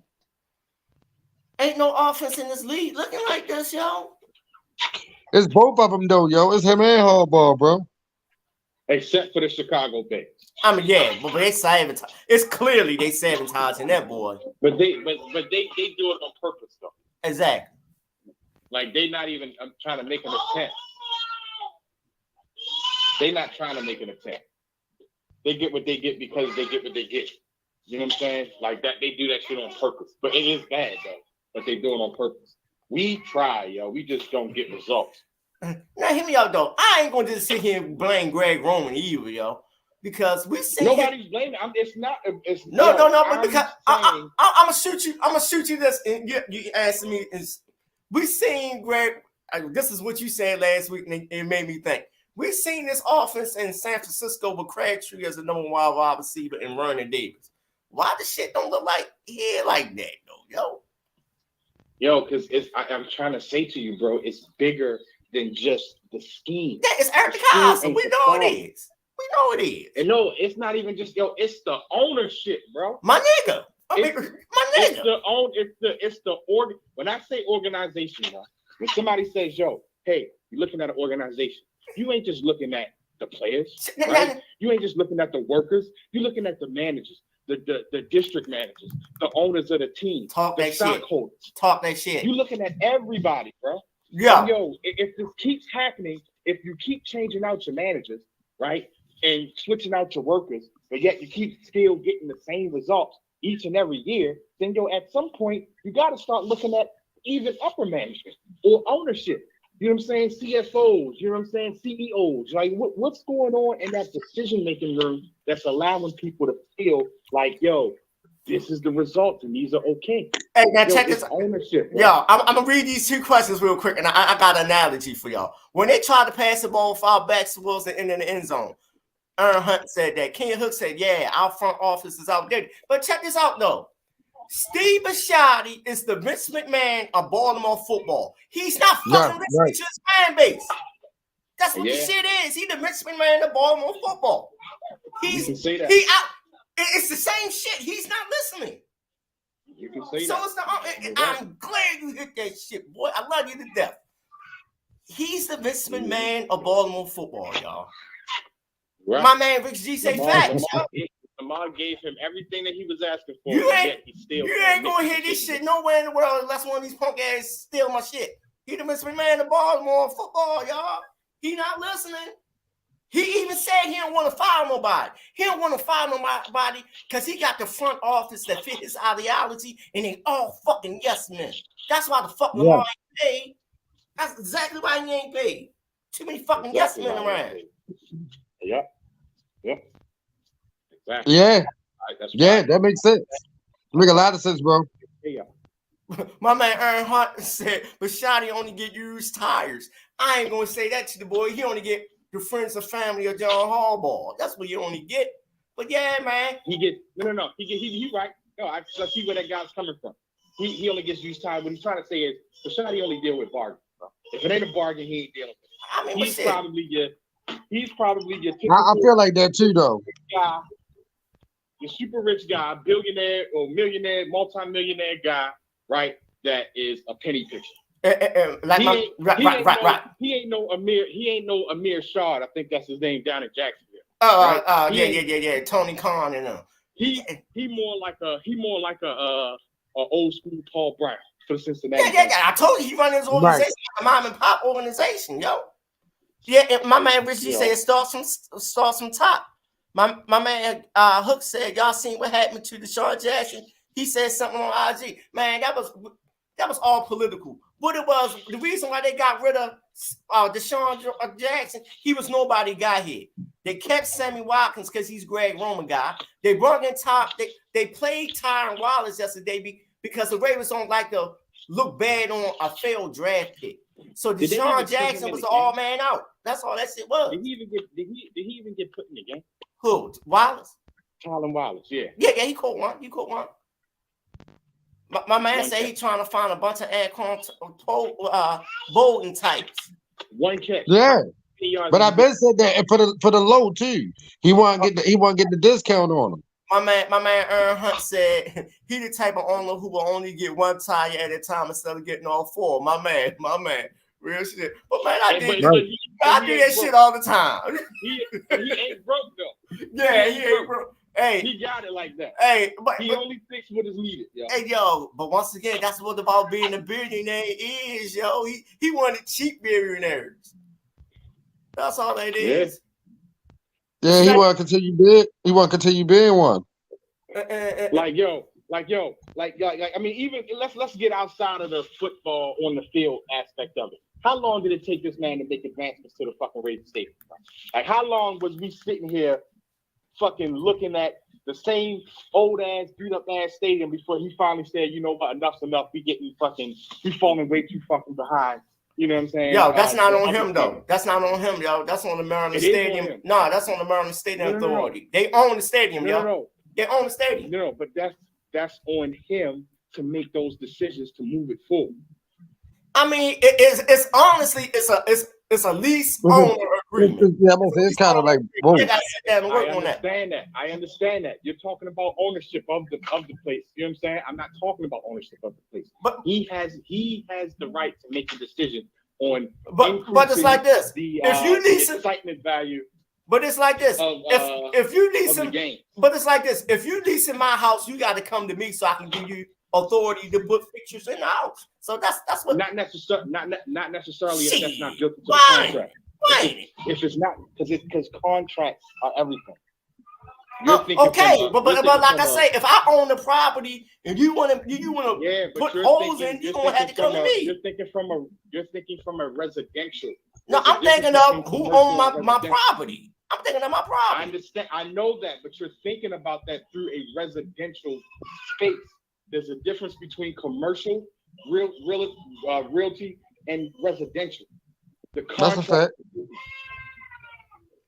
ain't no offense in this league looking like this, yo. It's both of them though, yo. It's him and Harbaugh, bro. Except for the Chicago Bears. I mean, yeah, but they sabotage. It's clearly they sabotaging that boy. But they do it on purpose though. Exactly. Like they not even trying to make an attempt. They not trying to make an attempt. They get what they get because they get what they get. You know what I'm saying? Like that, they do that shit on purpose. But it is bad though. But they do it on purpose. We try, yo. We just don't get results. Now hear me out though. I ain't gonna just sit here and blame Greg Roman either, yo. Because we see nobody's blaming. It's not. No. But because I'm gonna shoot you. I'm gonna shoot you this, and you answer me. Is we seen Greg? This is what you said last week, and it made me think. We seen this offense in San Francisco with Crabtree as the number 1 wide receiver and Vernon Davis. Why the shit don't look like here like that though, yo? Yo, because I'm trying to say to you, bro, it's bigger than just the scheme. Yeah, it's Eric Carlson. We know it is. We know it is. And no, it's not even just it's the ownership, bro. My nigga. It's the org. When I say organization, bro, when somebody says, yo, hey, you're looking at an organization, you ain't just looking at the players, right? You ain't just looking at the workers, you're looking at the managers, the district managers, the owners of the team, the stockholders. Talk that shit. You're looking at everybody, bro. Yeah. And yo, if this keeps happening, if you keep changing out your managers, right, and switching out your workers, but yet you keep still getting the same results each and every year, then yo, at some point, you got to start looking at even upper management or ownership. You know what I'm saying? CFOs, you know what I'm saying? CEOs. Like, what's going on in that decision-making room that's allowing people to feel like, yo, this is the result and these are okay. Hey, now check this ownership. Yo, I'm going to read these 2 questions real quick, and I got an analogy for y'all. When they tried to pass the ball 5 backs towards the end of the end zone, Aaron Hunt said that. Ken Hook said, yeah, our front office is outdated. But check this out, though. Steve Biscotti is the Vince McMahon of Baltimore football. He's not fucking listening to his fan base. That's what the shit is. He's the Vince McMahon of Baltimore football. You can say that. It's the same shit. He's not listening. You can say so that. I'm glad you hit that shit, boy. I love you to death. He's the Vince McMahon of Baltimore football, y'all. Right. My man Rich G say facts. Lamar gave him everything that he was asking for. You ain't gonna hear this shit nowhere in the world unless one of these punk ass steal my shit. He the Vince McMahon of Baltimore football, y'all. He not listening. He even said he don't want to fire nobody. He don't want to fire nobody because he got the front office that fit his ideology, and they all fucking yes men. That's why the fuck Lamar ain't paid. That's exactly why he ain't paid. Too many fucking yes men around. Yep. Exactly. Yeah. Right, that makes sense. Make a lot of sense, bro. Yeah. My man Earnhardt said, Biscotti only get used tires. I ain't gonna say that to the boy. He only get the friends and family of John Harbaugh. That's what you only get. But yeah, man. He right. No, I see where that guy's coming from. He only gets used tires. What he's trying to say is Biscotti only deal with bargains. Bro. If it ain't a bargain, he ain't dealing with it. I mean, he's probably your I feel like that too, though. Guy, the super rich guy, billionaire or millionaire, multi-millionaire guy, right? That is a penny picture. Right. He ain't no Amir Shard. I think that's his name down in Jacksonville. Yeah. Tony Khan and he more like a old school Paul Brown for Cincinnati. Yeah. I told you he run his organization, a mom and pop organization, yo. Yeah, and my man Richie said start from top. My man Hook said, y'all seen what happened to Deshaun Jackson? He said something on IG. Man, that was all political. What it was, the reason why they got rid of Deshaun Jackson, he was nobody guy here. They kept Sammy Watkins because he's Greg Roman guy. They brought in they played Tyron Wallace yesterday because the Ravens don't like to look bad on a failed draft pick. So Deshaun Jackson was all man out. That's all that shit was. Did he even get put in the game? Who? Wallace? Tyron Wallace, yeah. Yeah, he caught one. My man said he's trying to find a bunch of Anquan Bolton types. One catch. Yeah. But I been said that for the low too. He want to get the discount on him. My man Aaron Hunt said he the type of owner who will only get one tire at a time instead of getting all four. My man, real shit. But man, I do that shit all the time. He ain't broke though. Yeah, he ain't broke. Hey, he got it like that. Hey, he only fixed what is needed, yo. Hey, yo, but once again, that's what about being a billionaire is, yo. He wanted cheap billionaires. That's all that is. Yeah, he want to continue being. He want to continue being one. Like I mean, even let's get outside of the football on the field aspect of it. How long did it take this man to make advancements to the fucking Raven Stadium? Like, how long was we sitting here fucking looking at the same old ass, beat up ass stadium before he finally said, you know what, enough's enough. We falling way too fucking behind. You know what I'm saying? Yo, that's not on him though. That's not on him, yo. That's on the Maryland Stadium. No, that's on the Maryland Stadium Authority. They own the stadium, yo. No. They own the stadium. No, but that's on him to make those decisions to move it forward. I mean, it's honestly it's a lease owner agreement. Yeah, it's kind of like both. You gotta sit down and work on that. I understand that. You're talking about ownership of the place. You know what I'm saying? I'm not talking about ownership of the place. But he has the right to make a decision on. But it's like this. If you lease excitement value. But it's like this. If you lease him, but it's like this. If you lease in my house, you got to come to me so I can give you authority to put fixtures in the house. So that's what. Not necessarily. If that's not built into the contract. Why? If it's not, because contracts are everything. Okay, but like I say, if I own the property and you want to put holes in, you're gonna have to come to me. You're thinking from a residential. No, I'm thinking of who owns my property. I'm thinking of my property. I understand. I know that, but you're thinking about that through a residential space. There's a difference between commercial, realty, and residential. That's a fact.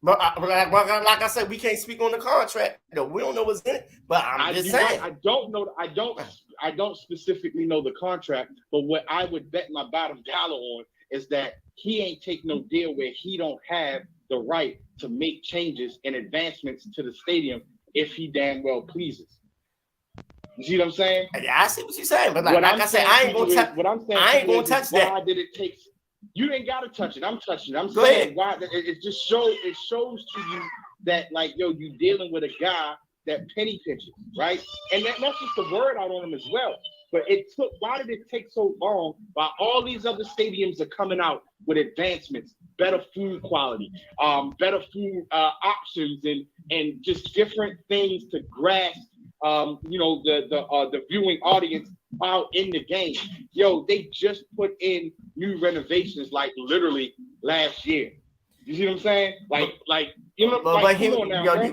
But like I said, we can't speak on the contract. We don't know what's in it. But I'm just saying. I don't know. I I don't specifically know the contract, but what I would bet my bottom dollar on is that he ain't take no deal where he don't have the right to make changes and advancements to the stadium if he damn well pleases. You see what I'm saying? Yeah, I see what you're saying, but like I said, I ain't gonna touch. What I'm saying, I ain't gonna touch that. Why did it take? You ain't gotta touch it. I'm touching it. I'm Go saying ahead. why it just shows. It shows to you that like you dealing with a guy that penny pinches, right? And that's just the word out on him as well. But why did it take so long while all these other stadiums are coming out with advancements, better food quality, better food options, and just different things to grasp, the viewing audience out in the game. Yo, they just put in new renovations like literally last year. You see what I'm saying? Like you know, but him, yo, you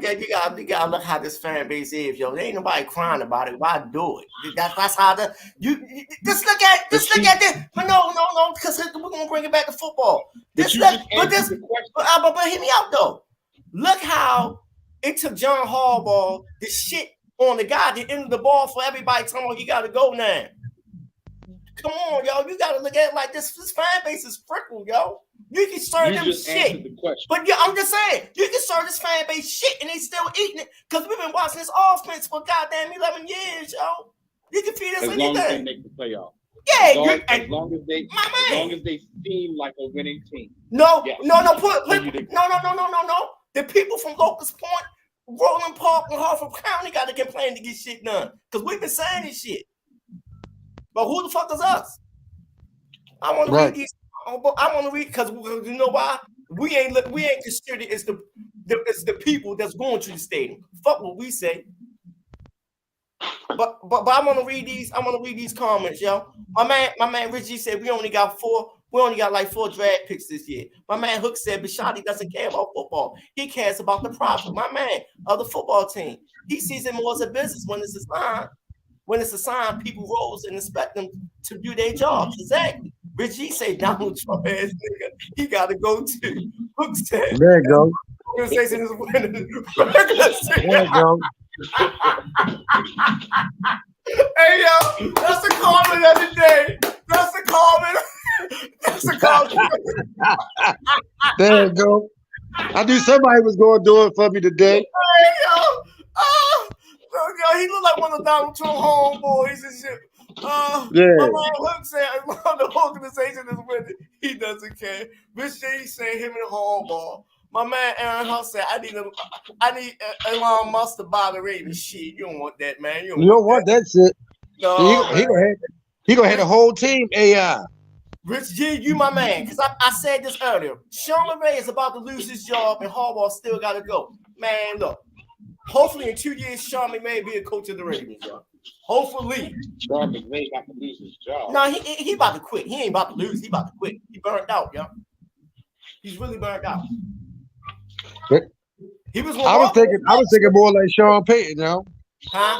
gotta look how this fan base is, yo. There ain't nobody crying about it. Why do it? That's how you just look at this. But no, because we're gonna bring it back to football. But hear me out though. Look how it took John Harbaugh to shit on the guy that ended the ball for everybody. Telling him you gotta go now. Come on, yo. You gotta look at it like this. This fan base is fickle, yo. You can serve them shit. But yeah, I'm just saying, you can serve this fan base shit and they still eating it because we've been watching this offense for goddamn 11 years, yo. You can feed us anything. As long as they make the playoff. Yeah, as long as they seem like a winning team. No. Yes. No. The people from Locust Point, Roland Park, and Harford County got to complain to get shit done because we've been saying this shit. But who the fuck is us? I want to read these. I want to read because you know why? We ain't considered it's the people that's going to the stadium. Fuck what we say. But I want to read these. I want to read these comments, yo. My man Richie said we only got like 4 draft picks this year. My man Hook said Biscotti doesn't care about football. He cares about the profit. My man of the football team. He sees it more as a business when it's assigned. When it's assigned, people roles and expect them to do their jobs. Exactly. Richie say Donald Trump ass nigga. He got to go to. Hook said. There you go. Organization is winning. There you go. Hey yo, that's a comment of the day. That's a comment. That's a comment. There you go. I knew somebody was going to do it for me today. Hey yo, yo, he look like one of Donald Trump homeboys and shit. My man Hook said the organization is winning. He doesn't care. Rich J said him and Harbaugh. My man Aaron Huff said, I need Elon Musk to buy the Ravens. Shit, you don't want that, man. You don't want that shit. No, he gonna have the whole team AI. Rich G, you my man. Because I said this earlier. Sean McVay is about to lose his job and Harbaugh still got to go. Man, look. Hopefully in 2 years, Sean McVay be a coach of the Ravens, y'all. Hopefully. Sean McVay got to lose his job. No, he about to quit. He ain't about to lose. He about to quit. He burnt out, y'all. He's really burnt out. I was thinking more like Sean Payton, yo. Huh?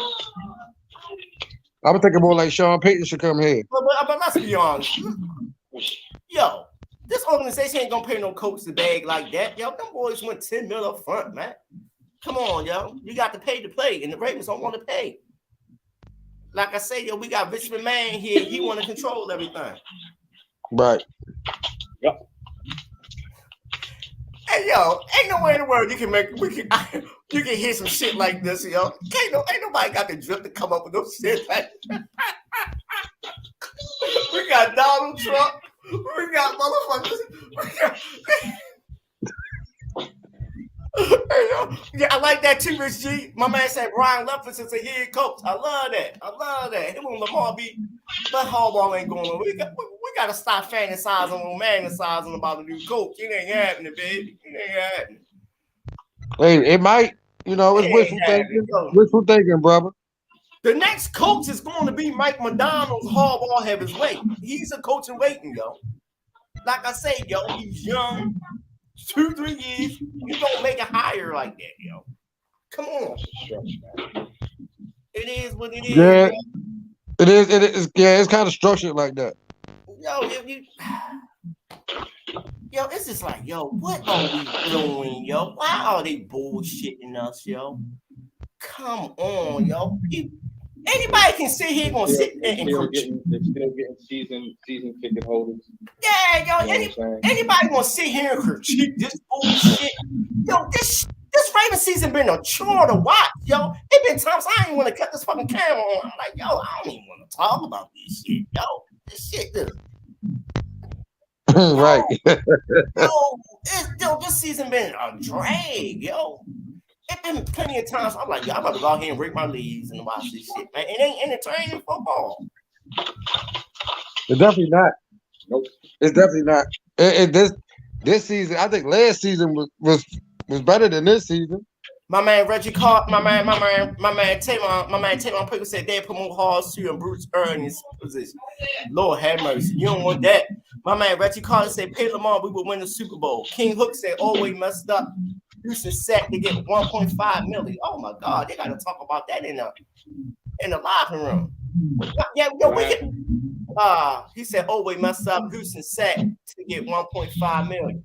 I was thinking more like Sean Payton should come here. But let's be honest. Yo, this organization ain't gonna pay no coach to bag like that. Yo, them boys went $10 million up front, man. Come on, yo. You got to pay to play, and the Ravens don't want to pay. Like I say, yo, we got Vince Mahon here. He want to control everything. Right. Yep. Hey, yo, ain't no way in the world you can hear some shit like this, yo. Ain't nobody got the drip to come up with no shit like that. We got Donald Trump. We got motherfuckers. Hey, yo. Yeah, I like that too, Rich G. My man said Brian Leftwich is a head coach. I love that. Him and Lamar but Harbaugh ain't going on. We got to stop fantasizing or romanticizing about a new coach. It ain't happening, baby. It ain't happening. Hey, it might. You know, it's wishful thinking. Wishful thinking, brother. The next coach is going to be Mike McDonald's. Harbaugh have his way. He's a coach in waiting, yo. Like I say, yo, he's young. 2-3 years, you don't make a hire like that, yo. Come on. It is what it is. Yeah, it is. Yeah, it's kind of structured like that. Yo, it's just like, yo, what are we doing, yo? Why are they bullshitting us, yo? Come on, yo. Anybody can sit here gonna sit They're and still getting season ticket holders. yeah, yo, You know what I'm saying? anybody gonna sit here and critique this bullshit? Yo, this Raven season been a chore to watch, yo. It been times I ain't want to cut this fucking camera on. I'm like, yo, I don't even want to talk about this shit, yo. This shit, Right. yo, this season been a drag, yo. It been plenty of times I'm like, yo, I'm about to go out here and break my legs and watch this shit, man. It ain't entertaining football. It's definitely not. Nope. It's definitely not. This season, I think last season was better than this season. My man Reggie Carr, my man Tavon Pickle said they promote Halls to and Bruce Ernest position. Lord have mercy. You don't want that. My man Reggie Carter said, pay Lamar, we will win the Super Bowl. King Hook said, always messed up. Houston sack to get 1.5 million. Oh my God, they gotta talk about that in the locker room. Yeah, yo, we can. He said, always messed up. Houston sack to get 1.5 million.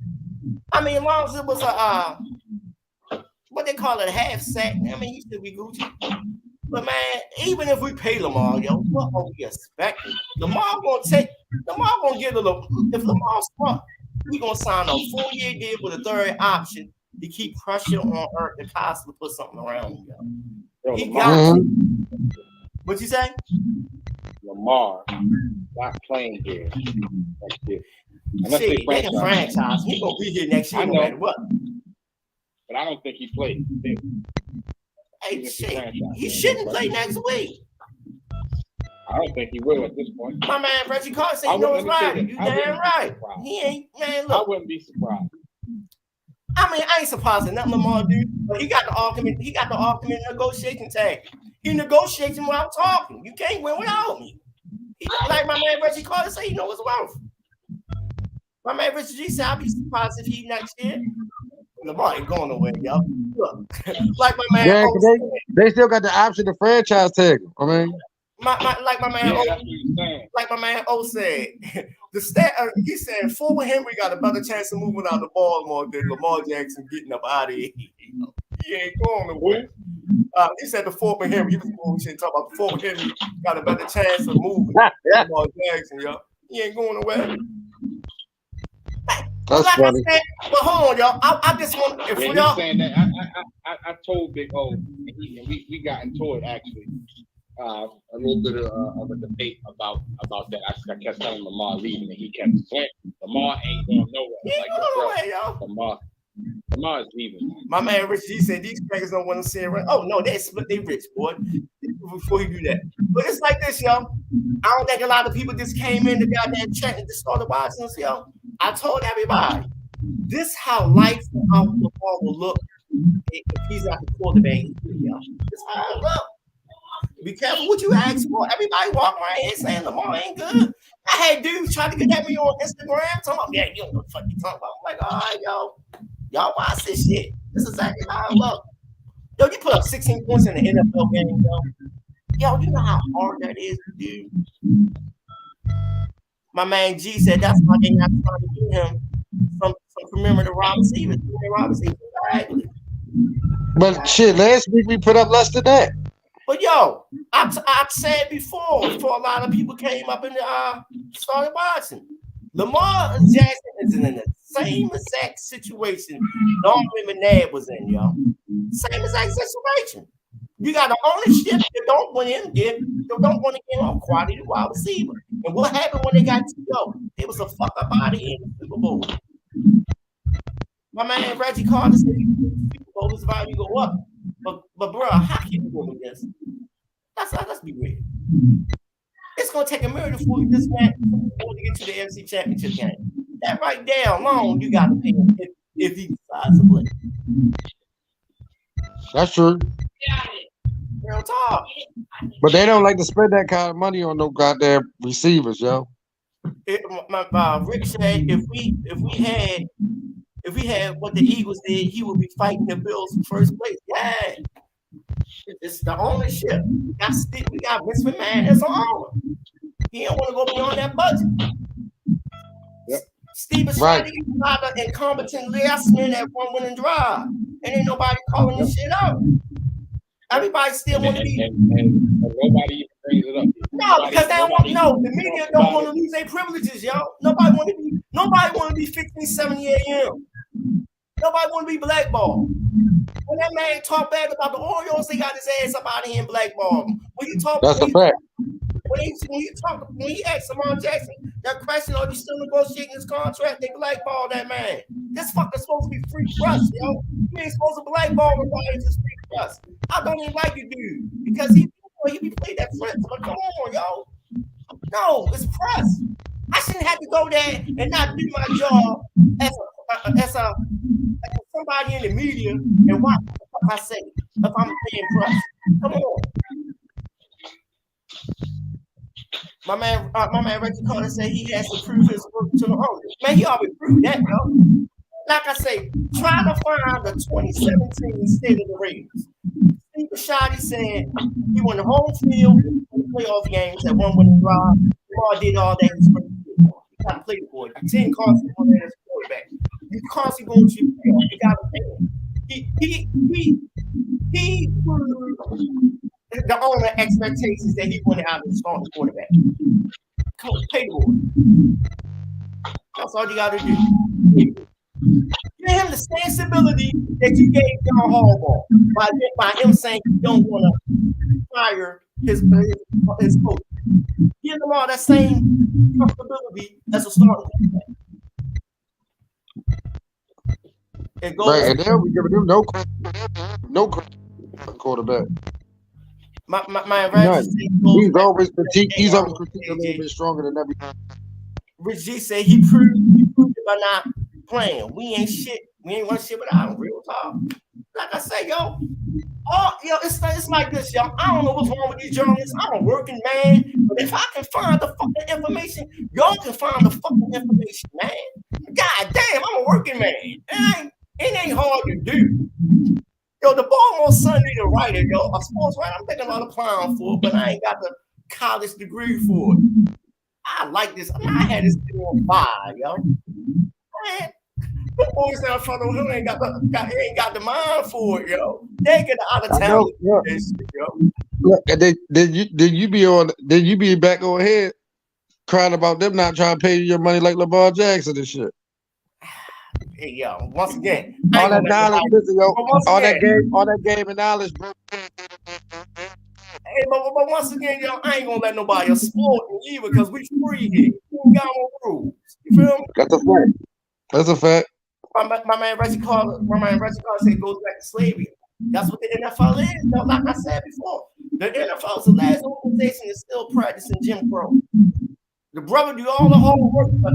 I mean, as long as it was a what they call it, a half sack. I mean, he should be Gucci. But man, even if we pay Lamar, yo, what are we expecting? Lamar gonna get a little. If Lamar's smart, we gonna sign a 4-year deal with a third option to keep pressure on Earth to constantly put something around him, yo. He got what you say? Lamar not playing here. That's it. See, they can franchise. He gonna be here next year no matter what. But I don't think he played. Hey, shit, he shouldn't play next week. I don't think he will at this point. My man Reggie Carter said, you know it's right. You damn right. He ain't, man, look. I wouldn't be surprised. I mean, I ain't surprised at nothing Lamar do, but he got the argument negotiation tag. He negotiating while I'm talking. You can't win without me. Like my man Reggie Carter said, you know his worth. My man Richard G said, I'll be surprised if he next year. Lamar ain't going nowhere, yo. Look, like my man. Yeah, they still got the option to franchise tag him. I mean, like my man O said, the stat. He said Forward Henry got a better chance of moving out the Baltimore than Lamar Jackson getting up out of here. He ain't going nowhere. He said the Forward Henry. He was talking about the Forward Henry got a better chance of moving than Lamar Jackson, yo. He ain't going nowhere. That's like funny. I said, but hold on, y'all. I just want if yeah, y'all saying that I told Big O, and we got into it actually. A little bit of a debate about that. I kept telling Lamar leaving, and he kept saying Lamar ain't going nowhere. He ain't going nowhere, y'all. Lamar is leaving. My man Rich G said these crackers don't want to see it right. Oh no, they split they rich, boy. Before you do that. But it's like this, y'all. I don't think a lot of people just came in the goddamn chat and just started watching us, y'all. I told everybody, this how life and how football will look if he's not the quarterback. Y'all. This how it look. Be careful what you ask for. Everybody walking around here saying Lamar ain't good. I had dudes trying to get at me on Instagram talking about, yeah, you don't know what the fuck you talking about. I'm like, all right, y'all watch this shit. This is exactly how it look. Yo, you put up 16 points in the NFL game, yo, you know how hard that is to do. My man G said that's why they not trying to do him from perimeter wide receivers. But shit, last week we put up less than that. But yo, I've said before a lot of people came up and started watching. Lamar Jackson is in the same exact situation Norman McNabb was in, yo. Same exact situation. You got the ownership that don't want to get on quality wide receiver. And what happened when they got to go? It was a fuck up out of here in the Super Bowl. My man Reggie Carter said the Super Bowl is value go up. But bro, how can you go with this? Let's be real. It's gonna take a miracle for you this man to get to the NFC Championship game. That right there alone, you got to pay him if he decides to play. That's true. Real talk. But they don't like to spend that kind of money on no goddamn receivers, yo. Rick said if we had what the Eagles did, he would be fighting the Bills in first place. Yeah. It's the ownership. We got Vince Mahon as an owner. He don't want to go beyond that budget. Yep. Steve is trying to get a lot of incompetent last man that one winning drive. And ain't nobody calling this shit out. Everybody still want to be. And nobody even brings it up. No, because they don't want. No, the media don't want to lose their privileges, y'all. Nobody want to be 15, 70 a.m. Nobody want to be blackballed. When that man talk bad about the Orioles, they got his ass up out of here and blackballed him. When you talk, that's a fact. When he asked Lamar Jackson that question, are you still negotiating his contract? They blackballed that man. This fucker's supposed to be free trust, yo. You ain't supposed to blackball nobody, just free trust. I don't even like you, dude, because he be played that French. But come on, yo. No, it's press. I shouldn't have to go there and not do my job as somebody in the media and watch what I say if I'm paying press. Come on. My man Reggie Carter said he has to prove his work to the owners. Man, he already proved that, yo. Like I say, try to find the 2017 State of the Raiders. Steve Biscotti said he won the home field in the playoff games at one winning drive. Lamar did all that. He got to play the boy. You 10 constantly on that as a quarterback. You constantly going to shoot. You got to pay him. He the owner expectations that he wanted out of the starting quarterback. Come on, pay the boy. That's all you got to do. Give him the same stability that you gave John Harbaugh by him saying you don't want to fire his coach. Give them all that same comfortability as a starting quarterback. Right, and then we giving him no quarterback. My he's always critiqued. He's always critiqued a little bit stronger than everything. Rich G said he proved it by not playing. We ain't shit. We ain't one shit without him. Real talk. Like I say, yo, it's like this, y'all. I don't know what's wrong with these journalists. I'm a working man, but if I can find the fucking information, y'all can find the fucking information, man. God damn, I'm a working man. It ain't hard to do. Yo, the Baltimore Sun need a writer, yo, a sports writer. I'm taking a lot of clown for it, but I ain't got the college degree for it. I like this. I had this thing on fire, yo. Man, the boys down front of him ain't got the mind for it, yo. They get out of town. Yeah. This shit, yo. Yeah, then you be back on head crying about them not trying to pay you your money like Lamar Jackson and shit. Hey, yo, once again, all that knowledge, all that game and knowledge, bro. Hey, but once again, yo, I ain't gonna let nobody exploit me either because we free here. We got no rules. You feel me? That's a fact. My man Reggie Carter said it goes back to slavery. That's what the NFL is, though. Like I said before, the NFL is the last organization that's still practicing Jim Crow. The brother do all the hard work, but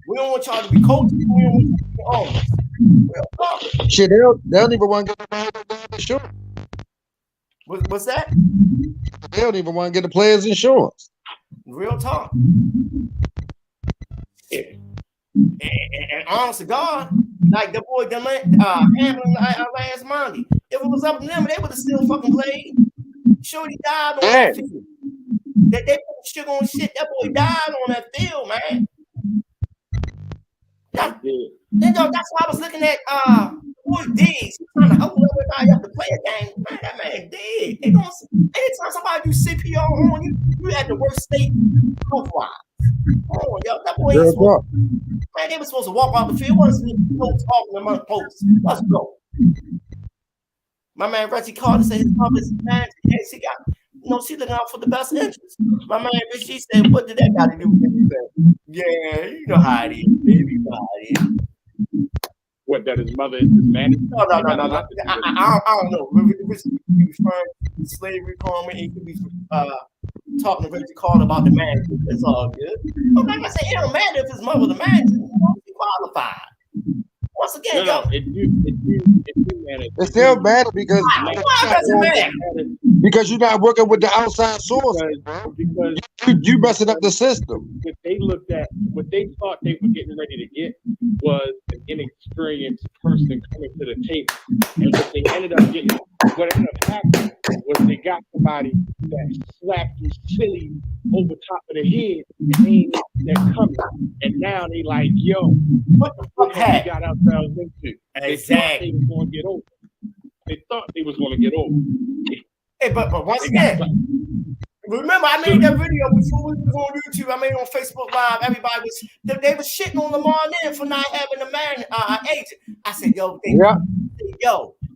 we don't want y'all to be coaches. We don't want you to be owners. Shit, they don't even want to get the insurance. What's that? They don't even want to get the players' insurance. Real talk. Yeah. And honest to God, like the boy handling last Monday, if it was up to them, they would have still fucking played. Shorty died on that field. They put sugar on shit. That boy died on that field, man. That's why I was looking at boy Diggs trying to help everybody up to play a game. Man, that man dead. Anytime somebody do CPR on you, you at the worst state health-wise. Oh, yo, that boy ain't supposed to, man, they were supposed to walk off the field. What's talking among posts? Let's go. My man Reggie Carter said his mother's man, she got, she looking out for the best interest. My man Richie said, what did that got to do with anything? Yeah, you know how it is, baby. You know how it is. What, that his mother is his manager? No. I don't know. If he referring to slavery comment, he could be talking to Reggie Carter about the manager. It's all good. But like I said, it don't matter if his mother the manager. He qualified. Once again, it still matter because because you're not working with the outside source. Because you messing up the system. What they thought they were getting ready to get was an inexperienced person coming to the table, and what ended up happening was they got somebody that slapped you silly over top of the head, and they ain't that coming. And now they like, yo, what the fuck have we got ourselves into? Exactly. They thought they was going to get over. Hey, but once They got again, remember I made that video before we was on YouTube. I made it on Facebook Live. Everybody was they was shitting on Lamar then for not having a man agent. I said, yo,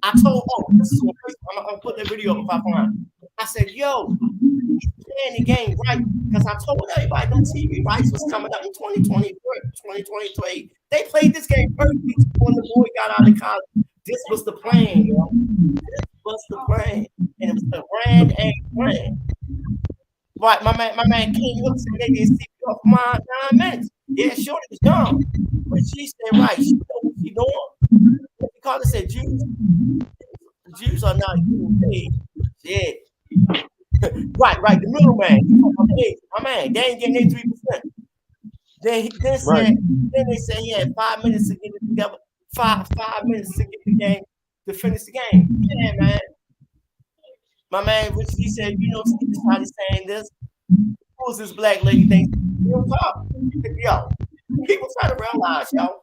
I told this is on Facebook. I'm gonna put the video up if I find it. I said, yo, he's playing the game right because I told everybody them TV rights was coming up in 2023. They played this game perfectly when the boy got out of college. This was the plan, yo. This was the plan, and it was the brand A plan. Right, my man King Hook said they didn't see me off my 9 minutes. Yeah, sure, it was gone. But she said, right, she know what she doing. Carter said, Jews are not getting paid. Yeah. right, the middleman. My man, they ain't getting their 3%. Then they said he had 5 minutes to get it together. Five minutes to get the game, to finish the game. Yeah, man. My man, which he said, Steve probably saying this. Who's this black lady thing? Yo, people try to realize, yo,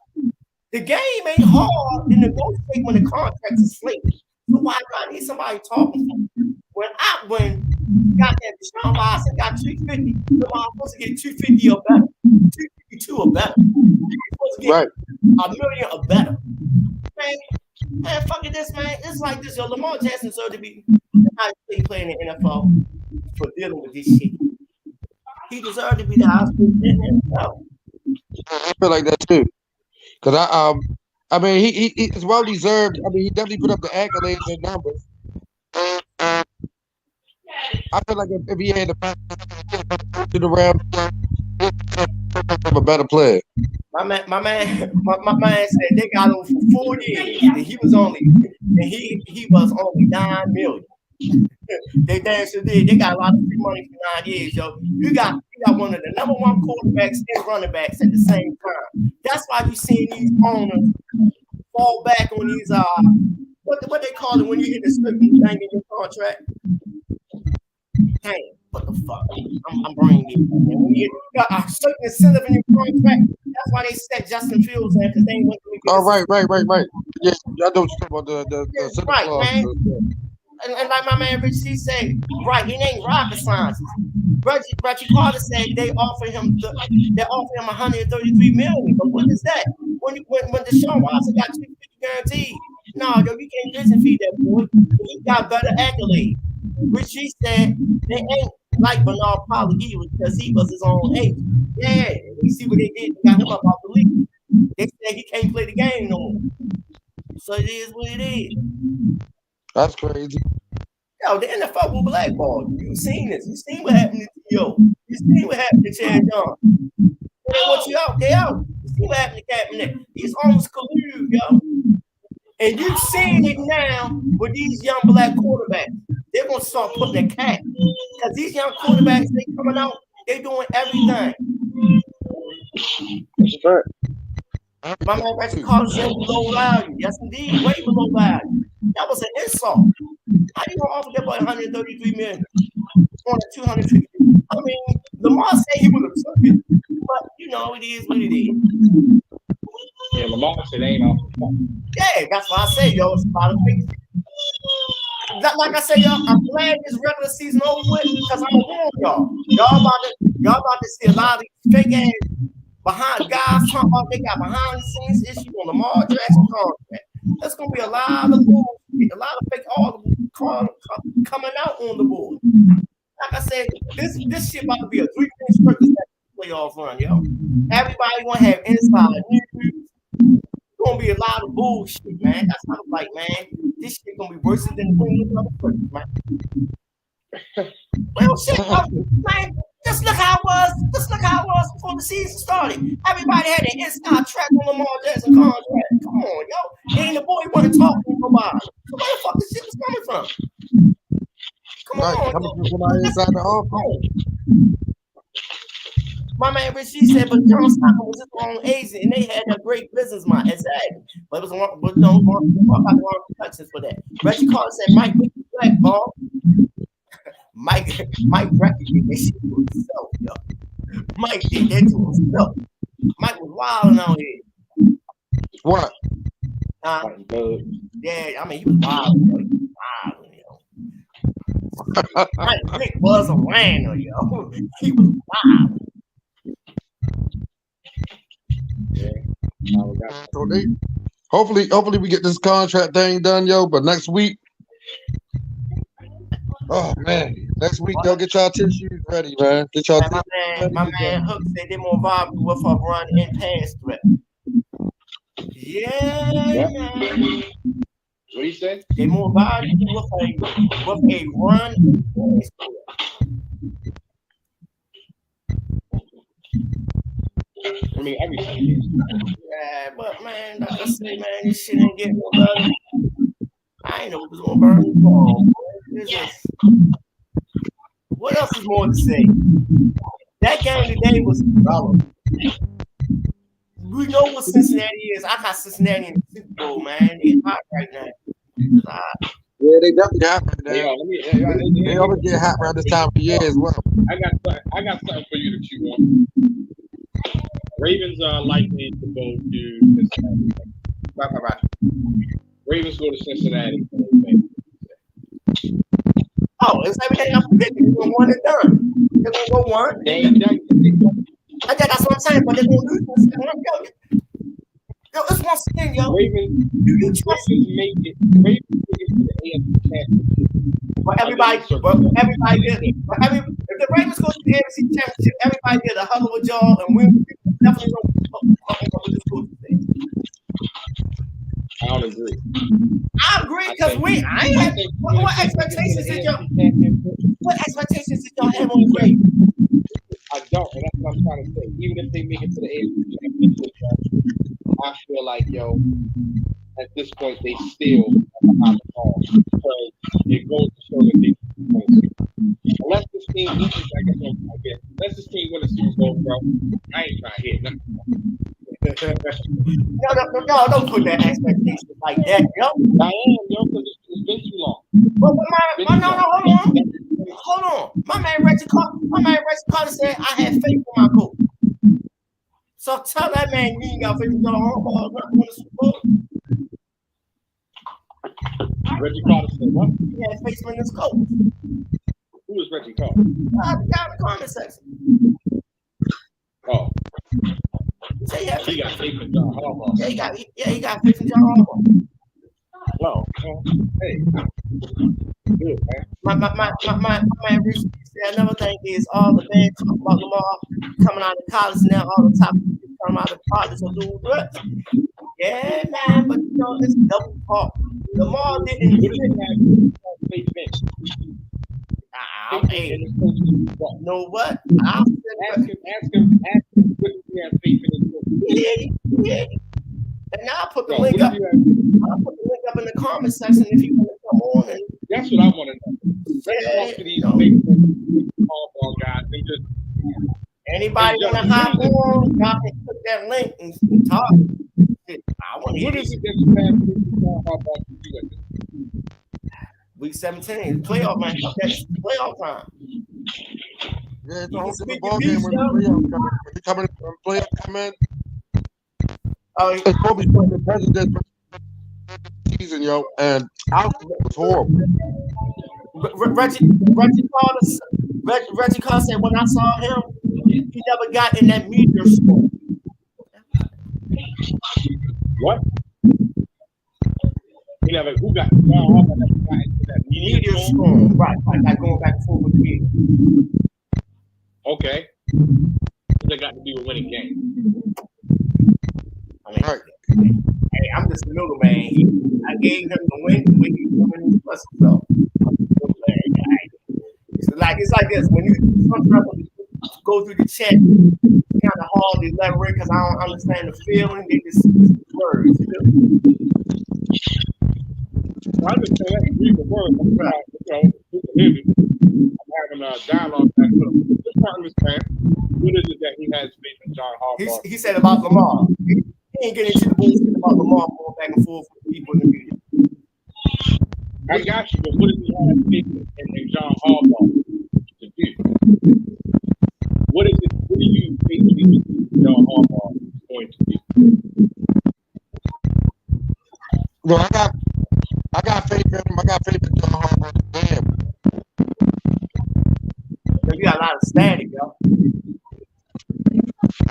the game ain't hard to negotiate when the contract is slated. So why do I need somebody talking to me? When goddamn Deshaun Watson got 250, I'm supposed to get 250 or better, 252 or better. You're supposed to get $1 million or better. Man, fuck it, this man. It's like this, yo. Lamar Jackson deserved to be playing in the NFL for dealing with this shit. He deserved to be the highest player in the NFL. I feel like that too. Because I mean, he is well deserved. I mean, he definitely put up the accolades and numbers. I feel like if he had to the Rams, a better player. My man said they got him for 4 years, and he was only 9 million. They damn sure did. They got a lot of free money for 9 years, yo. You got one of the number one quarterbacks and running backs at the same time. That's why you seeing these owners fall back on these what they call it when you hit a certain thing in your contract. Hey, what the fuck? I'm bringing it. When you got a certain incentive in your contract, that's why they set Justin Fields there because they ain't want to make it. Oh, right. Yes, I don't talk about the right, clause. Man. And like my man Rich C said, right, it ain't rocket science. Reggie Carter said they offer him $133 million. But what is that? When Deshaun Watson got $250 guaranteed, no, yo, you can't vision feed that boy. He got better accolades. Richie said they ain't like Bernard Pollard either because he was his own age. Yeah, you see what they did? They got him up off the league. They said he can't play the game no more. So it is what it is. That's crazy. Yo, the NFL will blackball. You seen this. You seen what happened to T.O. You seen what happened to Chad John. They want you out. They out. You see what happened to Kaepernick. He's almost colluded, yo. And you've seen it now with these young black quarterbacks. They're going to start putting a cap. Because these young quarterbacks, they coming out, they doing everything. That's right. My man Reggie Carter said below value. Yes, indeed. Way below value. That was an insult. How you going to offer that boy $133 million on a $250? I mean, Lamar said he would have took it. But, it is what it is. Yeah, Lamar said ain't off. Yeah, that's why I say, yo, it's about a fix. Like I say, y'all, I'm glad this regular season over with because I'm warn y'all. Y'all about to see a lot of these fake ass behind guys talking about they got behind the scenes issue on Lamar Jackson contract. There's gonna be a lot of bullshit, a lot of fake articles coming out on the board. Like I said, this shit about to be a 3-10 circus playoff run, yo. Everybody gonna have inside news. Gonna be a lot of bullshit, man. That's how I'm like, man. This shit gonna be worse than the Queen of the man. Well, shit, man. Just look how it was before the season started. Everybody had an inside track on Lamar Jackson contract. Come on, yo. Ain't the boy want to talk to nobody. So where the fuck this shit was coming from? Come on, coming from somebody inside the office. My man Richie said, but John Stockton was his own agent, and they had a great business mind. Exactly. But it was wrong protections for that. Reggie Carter said, Mike, with the black ball. Mike did that shit to himself, yo. Mike did that to himself. Mike was wilding out here. What? Yeah, I mean, he was wilding, yo. Frank Vick was a winner, yo. He was wild. So hopefully we get this contract thing done, yo. But next week, oh man, next week y'all get y'all tissues ready, man. Get y'all tissues ready. My man Hook said they more viable with a run and pass threat. Yeah, man. What he said? They more valuable with a run and pass threat. I mean, everything. Yeah, but man, like I say, man, this shit ain't getting no better. I ain't know it was gonna burn the ball. What else is more to say? That game today was relevant. We know what Cincinnati is. I got Cincinnati in the Super Bowl, man. They hot right now. Yeah, they definitely hot right now. They always get hot around this time of year as well. I got something for you to chew on. Ravens are likely to go to Cincinnati. Right. Ravens go to Cincinnati. Oh, it's everything I'm predicting. They're going to one and done. They're going to go one. That's what I'm saying, but they're going to lose in the second round. Yo, it's once again, yo. Ravens make it to the AFC Championship. But everybody did it. If the Ravens go to the AFC Championship, everybody did a hell of a job, and we definitely don't with this group today. I don't agree. I agree because I ain't had what expectations did y'all have on the Ravens? I don't, and that's what I'm trying to say. Even if they make it to the AFC Championship, I feel like, yo, at this point, they still are behind the ball because it goes to show that they unless this team loses, unless this team wins the Super Bowl, bro, I ain't trying to hit nothing. No, don't put that expectation like that, yo. I am, yo, because it's been too long. But hold on. My man Reggie Carter said I had faith in my coach. So tell that man you ain't got faith in your harbaugh not going to Super Bowl. Reggie Carter said what? He had faith in his coach. Who is Reggie Carter? Down in the comment section. Oh. He got faith in John Harbaugh. He got faith in John Harbaugh. Well, hey. Good, man. My man recently said another thing is all the bad talk about Lamar coming out of college now, all the top coming out of college or doing good. Yeah, man, but you know, it's double talk. Lamar didn't have faith in. You know what? Ask him what he has faith in. Yeah. And now I'll put the link up. I'll put the link up in the comment section if you want to come on. And that's what I want to know. Let's talk to these Harbaugh guys and just anybody want to hop on, y'all can click that link and talk. I want to hear what is it that you have Harbaugh to do at this? Week 17, playoff man. That's playoff time. Yeah, it's a whole different ball game when the playoff come in. Oh, it's probably the president season, yo, and outcome was horrible. Reggie Carter said when I saw him, he never got in that meteor storm. What? Who got into that meteor storm? Right, like going back and forth with the meteor. Okay. They got to do with winning games. I mean, right. Hey, I'm just a middleman. I gave him the win. He win his plus himself. It's like this. When you sometimes go through the chat, it's kind of hard to elaborate because I don't understand the feeling. They just words. I understand that. Read the words. I'm having a dialogue back with him. Just trying to understand what is it that he has faith in John Harbaugh. He said about Lamar. He ain't getting into the bullshit about Lamar going back and forth with people in the media. I got you, but what does he have faith in John Harbaugh to do? What is it? What do you think John Harbaugh is going to do? Well, I got faith in him. I got faith in John Harbaugh. Damn. static, yo.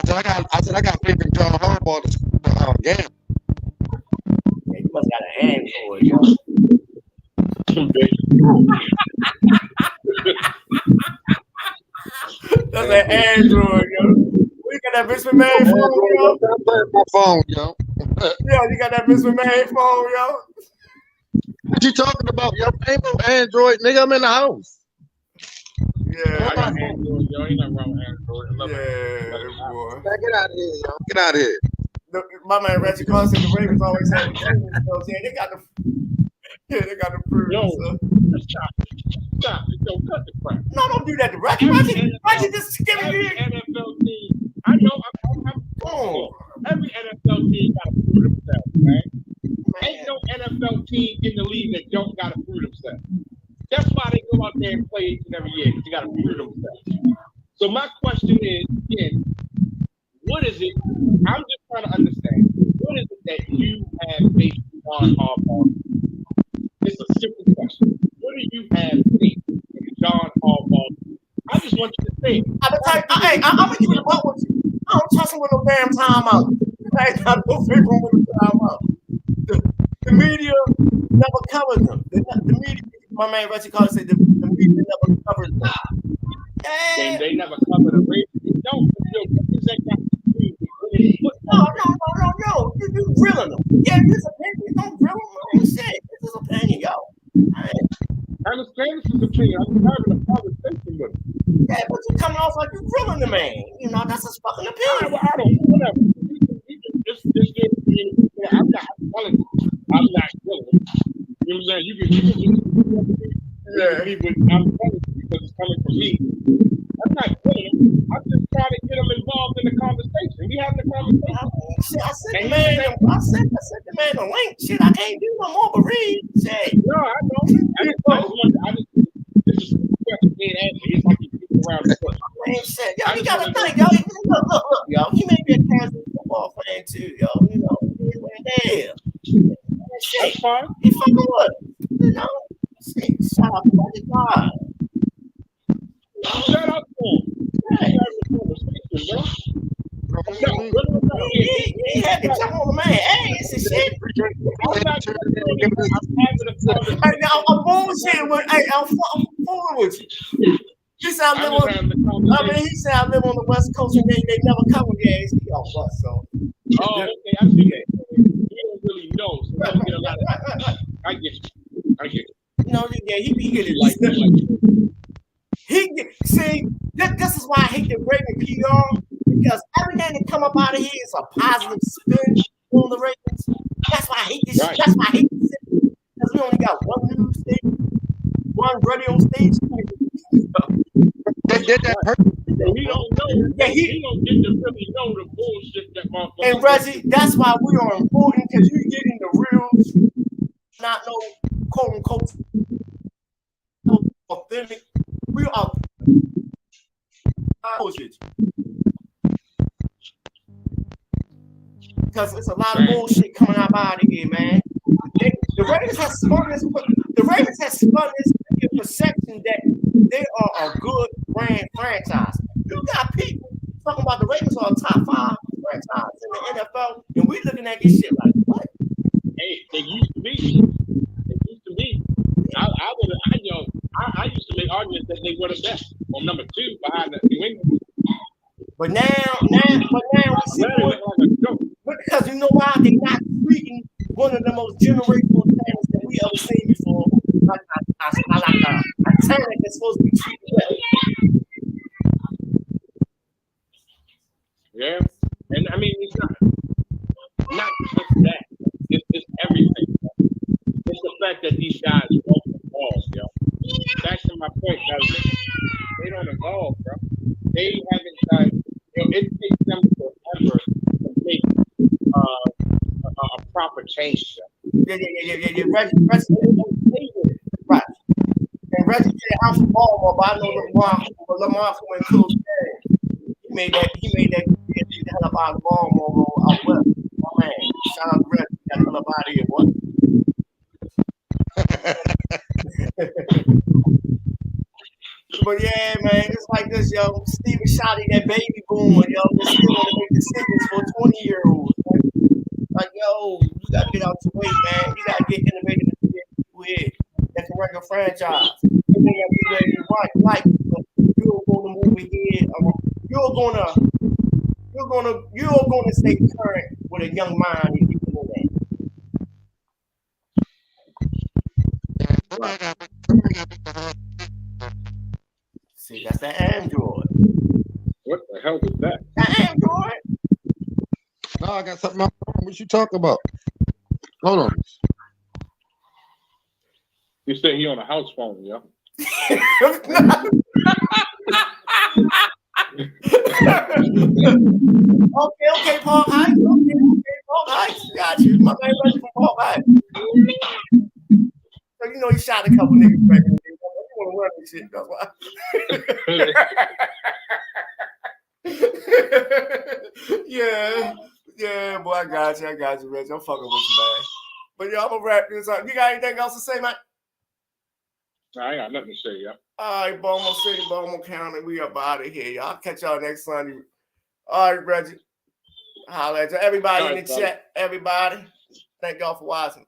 I said I got faith in John Harbaugh to game. Yeah, you must got an Android, yo. That's an Android, yo. We got that Vince Mahon phone, yo. My phone, yo. Yeah, you got that Vince Mahon phone, yo. What you talking about? Yo, ain't no Android, nigga. I'm in the house. Yeah, I got Android, yo. Ain't nothing wrong with Android. I love Android. boy. Man, get out of here, yo. Get out of here. My man Reggie Carter said the Ravens always have the proof. So, yeah, they got the proof. Yo, So. stop. Yo, cut the crap. No, don't do that to Reggie. Reggie just give Every me NFL team, I know, every NFL team got to prove themselves, man. Ain't no NFL team in the league that don't got to prove themselves. That's why they go out there and play each and every year, because they got to prove themselves. So my question is, again, what is it? I'm just trying to understand. What is it that you have faith on Harbaugh? It's a simple question. What do you have faith in John Harbaugh? I just want you to say it. I'm gonna give it a butt with you. I don't trust him with no damn timeout. I ain't got no faith with no timeout. The media never covered them. The media, my man Reggie Carter said, the media never covered them. And they never covered the Ravens. They don't. No. You grilling them. Yeah, this opinion. Don't grill them. Shit. This is opinion, yo. I understand this is opinion. I'm having a conversation with him. Yeah, but you coming off like you grilling the man. You know, that's his fucking opinion. I don't, whatever. I'm not telling you. I'm not grilling. You know what I'm saying? You can just I'm telling you because it's coming from me. I'm not grilling him. I'm just trying to get him involved in the conversation. We having a conversation. I sent the man a link. Shit, I can't do no more but read. Shit. No, I know. This is being answered. It's like you get around the bush. Man, shit. Yo, you gotta think, yo. Look, yo. He may be a casual football fan too, yo. You know, damn. That's fine. He fucking what? You know? Shit, shout out to Buddy God. Shout out to him. Hey. He had to jump on the man. Hey, it's a shit. I'm bullshitting with. Hey, I'm fooling with you. He said I live on the West Coast and they never cover the ASD on bus. So. Oh, okay. I see that. You don't really know. So you get a lot of. I get you. No, yeah, he get it like that. See, this is why I hate the Ravens PR, because everything that come up out of here is a positive spin on the Ravens. That's why I hate this. Right. That's why I hate this. Because we only got one news station, one radio station. That hurt. He don't know. Yeah, he don't get to really know the bullshit that motherfucker. And Reggie, that's why we are important, because you getting the real, not no quote unquote authentic. We are bullshit. Because it's a lot of bullshit coming out of here, man. The Ravens have spun this perception that they are a good brand franchise. You got people talking about the Ravens are a top 5 franchise in the NFL, and we looking at this shit like, what? Hey, they used to be. I used to make arguments that they were the best on number 2 behind the New England. But now we see because you know why they're not treating one of the most generational things that we ever seen before. Like a talent that's supposed to be treated well. Yeah, and I mean it's not just that. It's everything. It's the fact that these guys won't evolve, yo. Back to my point, guys. They don't evolve, bro. They haven't done. It takes them forever to make a proper change. Yeah. Reggie, right. And Reggie said, "I'm from Baltimore, but I know Lamar went close. He made that. Get the hell up out of Baltimore road out west. My man, shout out to Reggie. Got the hell up out of here, boy." But yeah, man, it's like this, yo. Steven Shotty, that baby born, yo. They still want to make decisions for 20-year-olds. Like, yo, you gotta get out your way, man. You gotta get innovative and get people here that can run your franchise. You gotta be ready to run. Like, you're gonna move here. You're gonna stay current with a young mind if you know that. See, that's the Android. What the hell was that? The Android. No, I got something. What you talking about? Hold on. You say he on a house phone, yo. Okay, Paul Heights. Okay, Paul Heights. Got you. My man Reggie from Paul Heights. So you know he shot a couple niggas back in the day. You want to run this shit, that's why. Yeah, boy, I got you, Reggie. I'm fucking with you, man. But yo, I'm gonna wrap this up. You got anything else to say, man? I ain't got nothing to say, yo. All right, Baltimore City, Baltimore County, we up out of here. Y'all catch y'all next Sunday. All right, Reggie. Holla at you. Everybody in the chat, everybody. Thank y'all for watching.